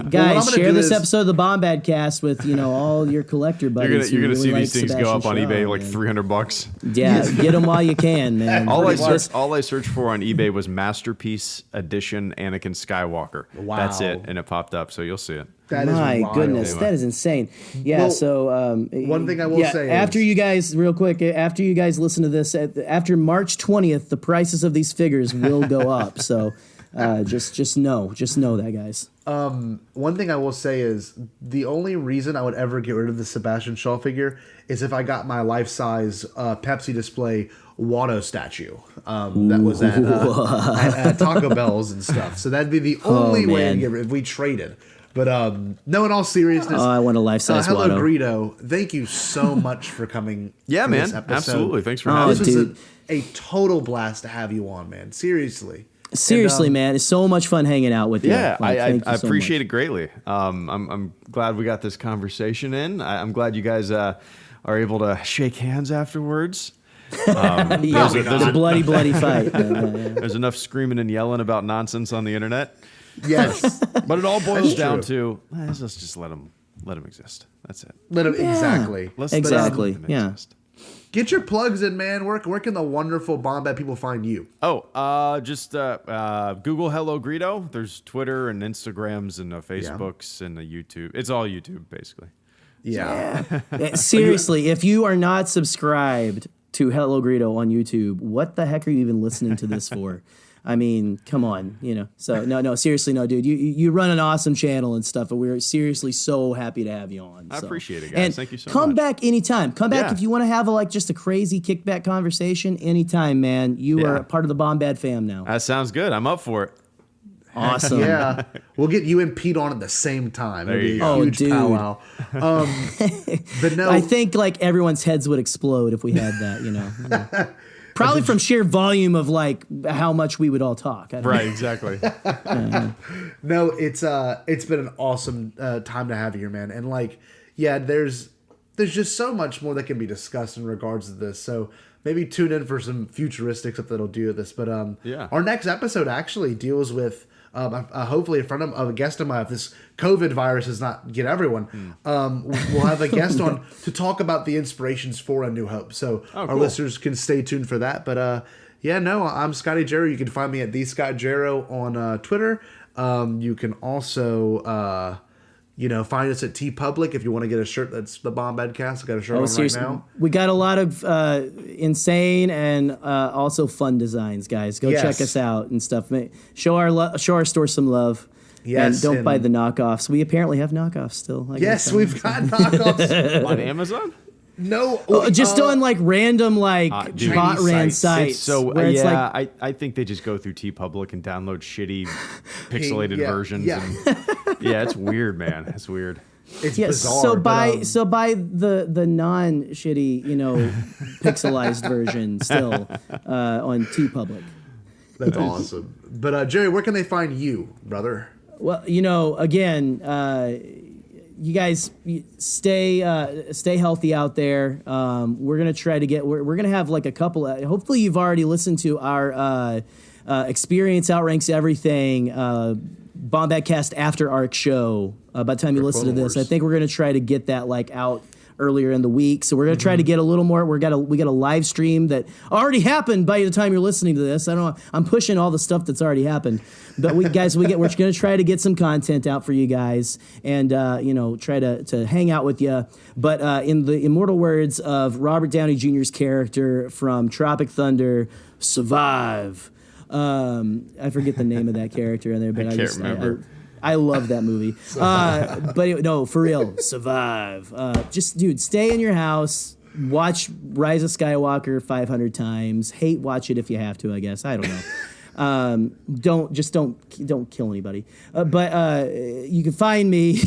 guys, gonna share do this is- episode of the Bombadcast with all your collector buddies. You're who gonna see really these like things go up on Sebastian eBay Shaw, like man. $300. Yeah, get them while you can, man. All I Just- searched for on eBay was Masterpiece Edition Anakin Skywalker. Wow. That's it, and it popped up, so you'll see it. That is My wild. goodness, Anyway. that is insane. Yeah, Well, so one thing I will say after is- you guys, real quick, after you guys listen to this, after March 20th, the prices of these figures will go up. So just know that, guys. One thing I will say is the only reason I would ever get rid of the Sebastian Shaw figure is if I got my life-size Pepsi display Watto statue that was at Taco Bell's and stuff. So that'd be the only way man. to get rid if we traded. But no, in all seriousness, Oh, I want a life-size Hello Watto. Greedo, thank you so much for coming. Yeah, for man. this episode. Absolutely. Thanks for Oh, having This me. was dude. a total blast to have you on, man. Seriously. Seriously, And, man, it's so much fun hanging out with you. Yeah, Like, thank I you so appreciate much. it greatly. I'm glad we got this conversation in. I'm glad you guys are able to shake hands afterwards. Yeah, the bloody fight. There's enough screaming and yelling about nonsense on the internet. Yes. But it all boils That's down true. to let's just let them exist. That's it. Let him exactly. Let's Exactly, let them yeah. exist. Get your plugs in, man. Where can the wonderful Bombad people find you? Just Google HelloGreedo. There's Twitter and Instagrams and Facebooks and the YouTube. It's all YouTube, basically. Yeah. Seriously, if you are not subscribed to HelloGreedo on YouTube, what the heck are you even listening to this for? I mean, come on, So no, seriously, no, dude. You run an awesome channel and stuff, and we're seriously so happy to have you on. I so. appreciate it, guys. And Thank you so come much. back anytime. Come back Yeah. if you want to have just a crazy kickback conversation. Anytime, man. You are part of the Bombad fam now. That sounds good. I'm up for it. Awesome. Yeah. We'll get you and Pete on at the same time. There It'll you be go. a huge dude. powwow. But no, I think everyone's heads would explode if we had that. Probably from sheer volume of how much we would all talk. I don't know. Right, exactly. no, it's been an awesome time to have you here, man. And there's just so much more that can be discussed in regards to this. So maybe tune in for some futuristic stuff that'll do with this. But our next episode actually deals with hopefully in front of a guest of mine. If this COVID virus does not get everyone, we'll have a guest on to talk about the inspirations for A New Hope. So our listeners can stay tuned for that. But I'm Scotty Jarrow. You can find me at @TheScottJarrow on Twitter. You can also find us at TeePublic if you want to get a shirt that's the Bombadcast. I got a shirt on right now. We got a lot of insane and also fun designs, guys. Go check us out and stuff. Show our store some love. Yes, and don't buy the knockoffs. We apparently have knockoffs still. Yes, we've got knockoffs On Amazon? No, just on random bot ran sites. It's so where it's I think they just go through TeePublic and download shitty pixelated versions. Yeah. And, it's weird, man. It's weird. It's bizarre. So buy the non shitty pixelized version still on TeePublic. That's awesome. But Jerry, where can they find you, brother? Well, again, you guys stay healthy out there. We're gonna try to we're gonna have a couple. Hopefully, you've already listened to our Experience Outranks Everything Bombadcast After Arc show. By the time you listen to this, I think we're gonna try to get that out earlier in the week. So we're gonna try to get a little more. We got a live stream that already happened by the time you're listening to this. I don't know. I'm pushing all the stuff that's already happened, but we're gonna try to get some content out for you guys and try to hang out with you. But in the immortal words of Robert Downey Jr.'s character from Tropic Thunder, survive. I forget the name of that character in there, but I can't remember. I love that movie. But for real, survive. Just, dude, stay in your house. Watch Rise of Skywalker 500 times. Watch it if you have to, I guess. I don't know. Don't kill anybody. But you can find me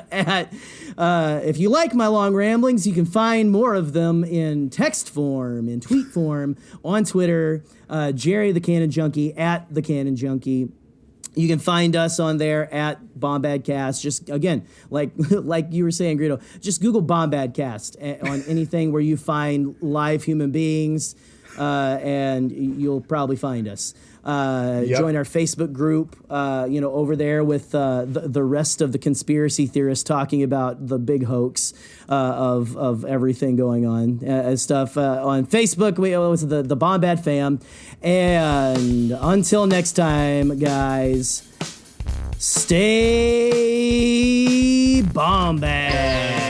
at, if you like my long ramblings, you can find more of them in text form, in tweet form, on Twitter. Gerry the Canon Junkie, at the Canon Junkie. You can find us on there at Bombadcast. Just, again, like you were saying, Greedo, just Google Bombadcast on anything where you find live human beings, and you'll probably find us. Join our Facebook group, over there with the rest of the conspiracy theorists talking about the big hoax of everything going on and stuff. On Facebook, it was the Bombad fam. And until next time, guys, stay Bombad.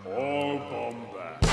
All Bombad.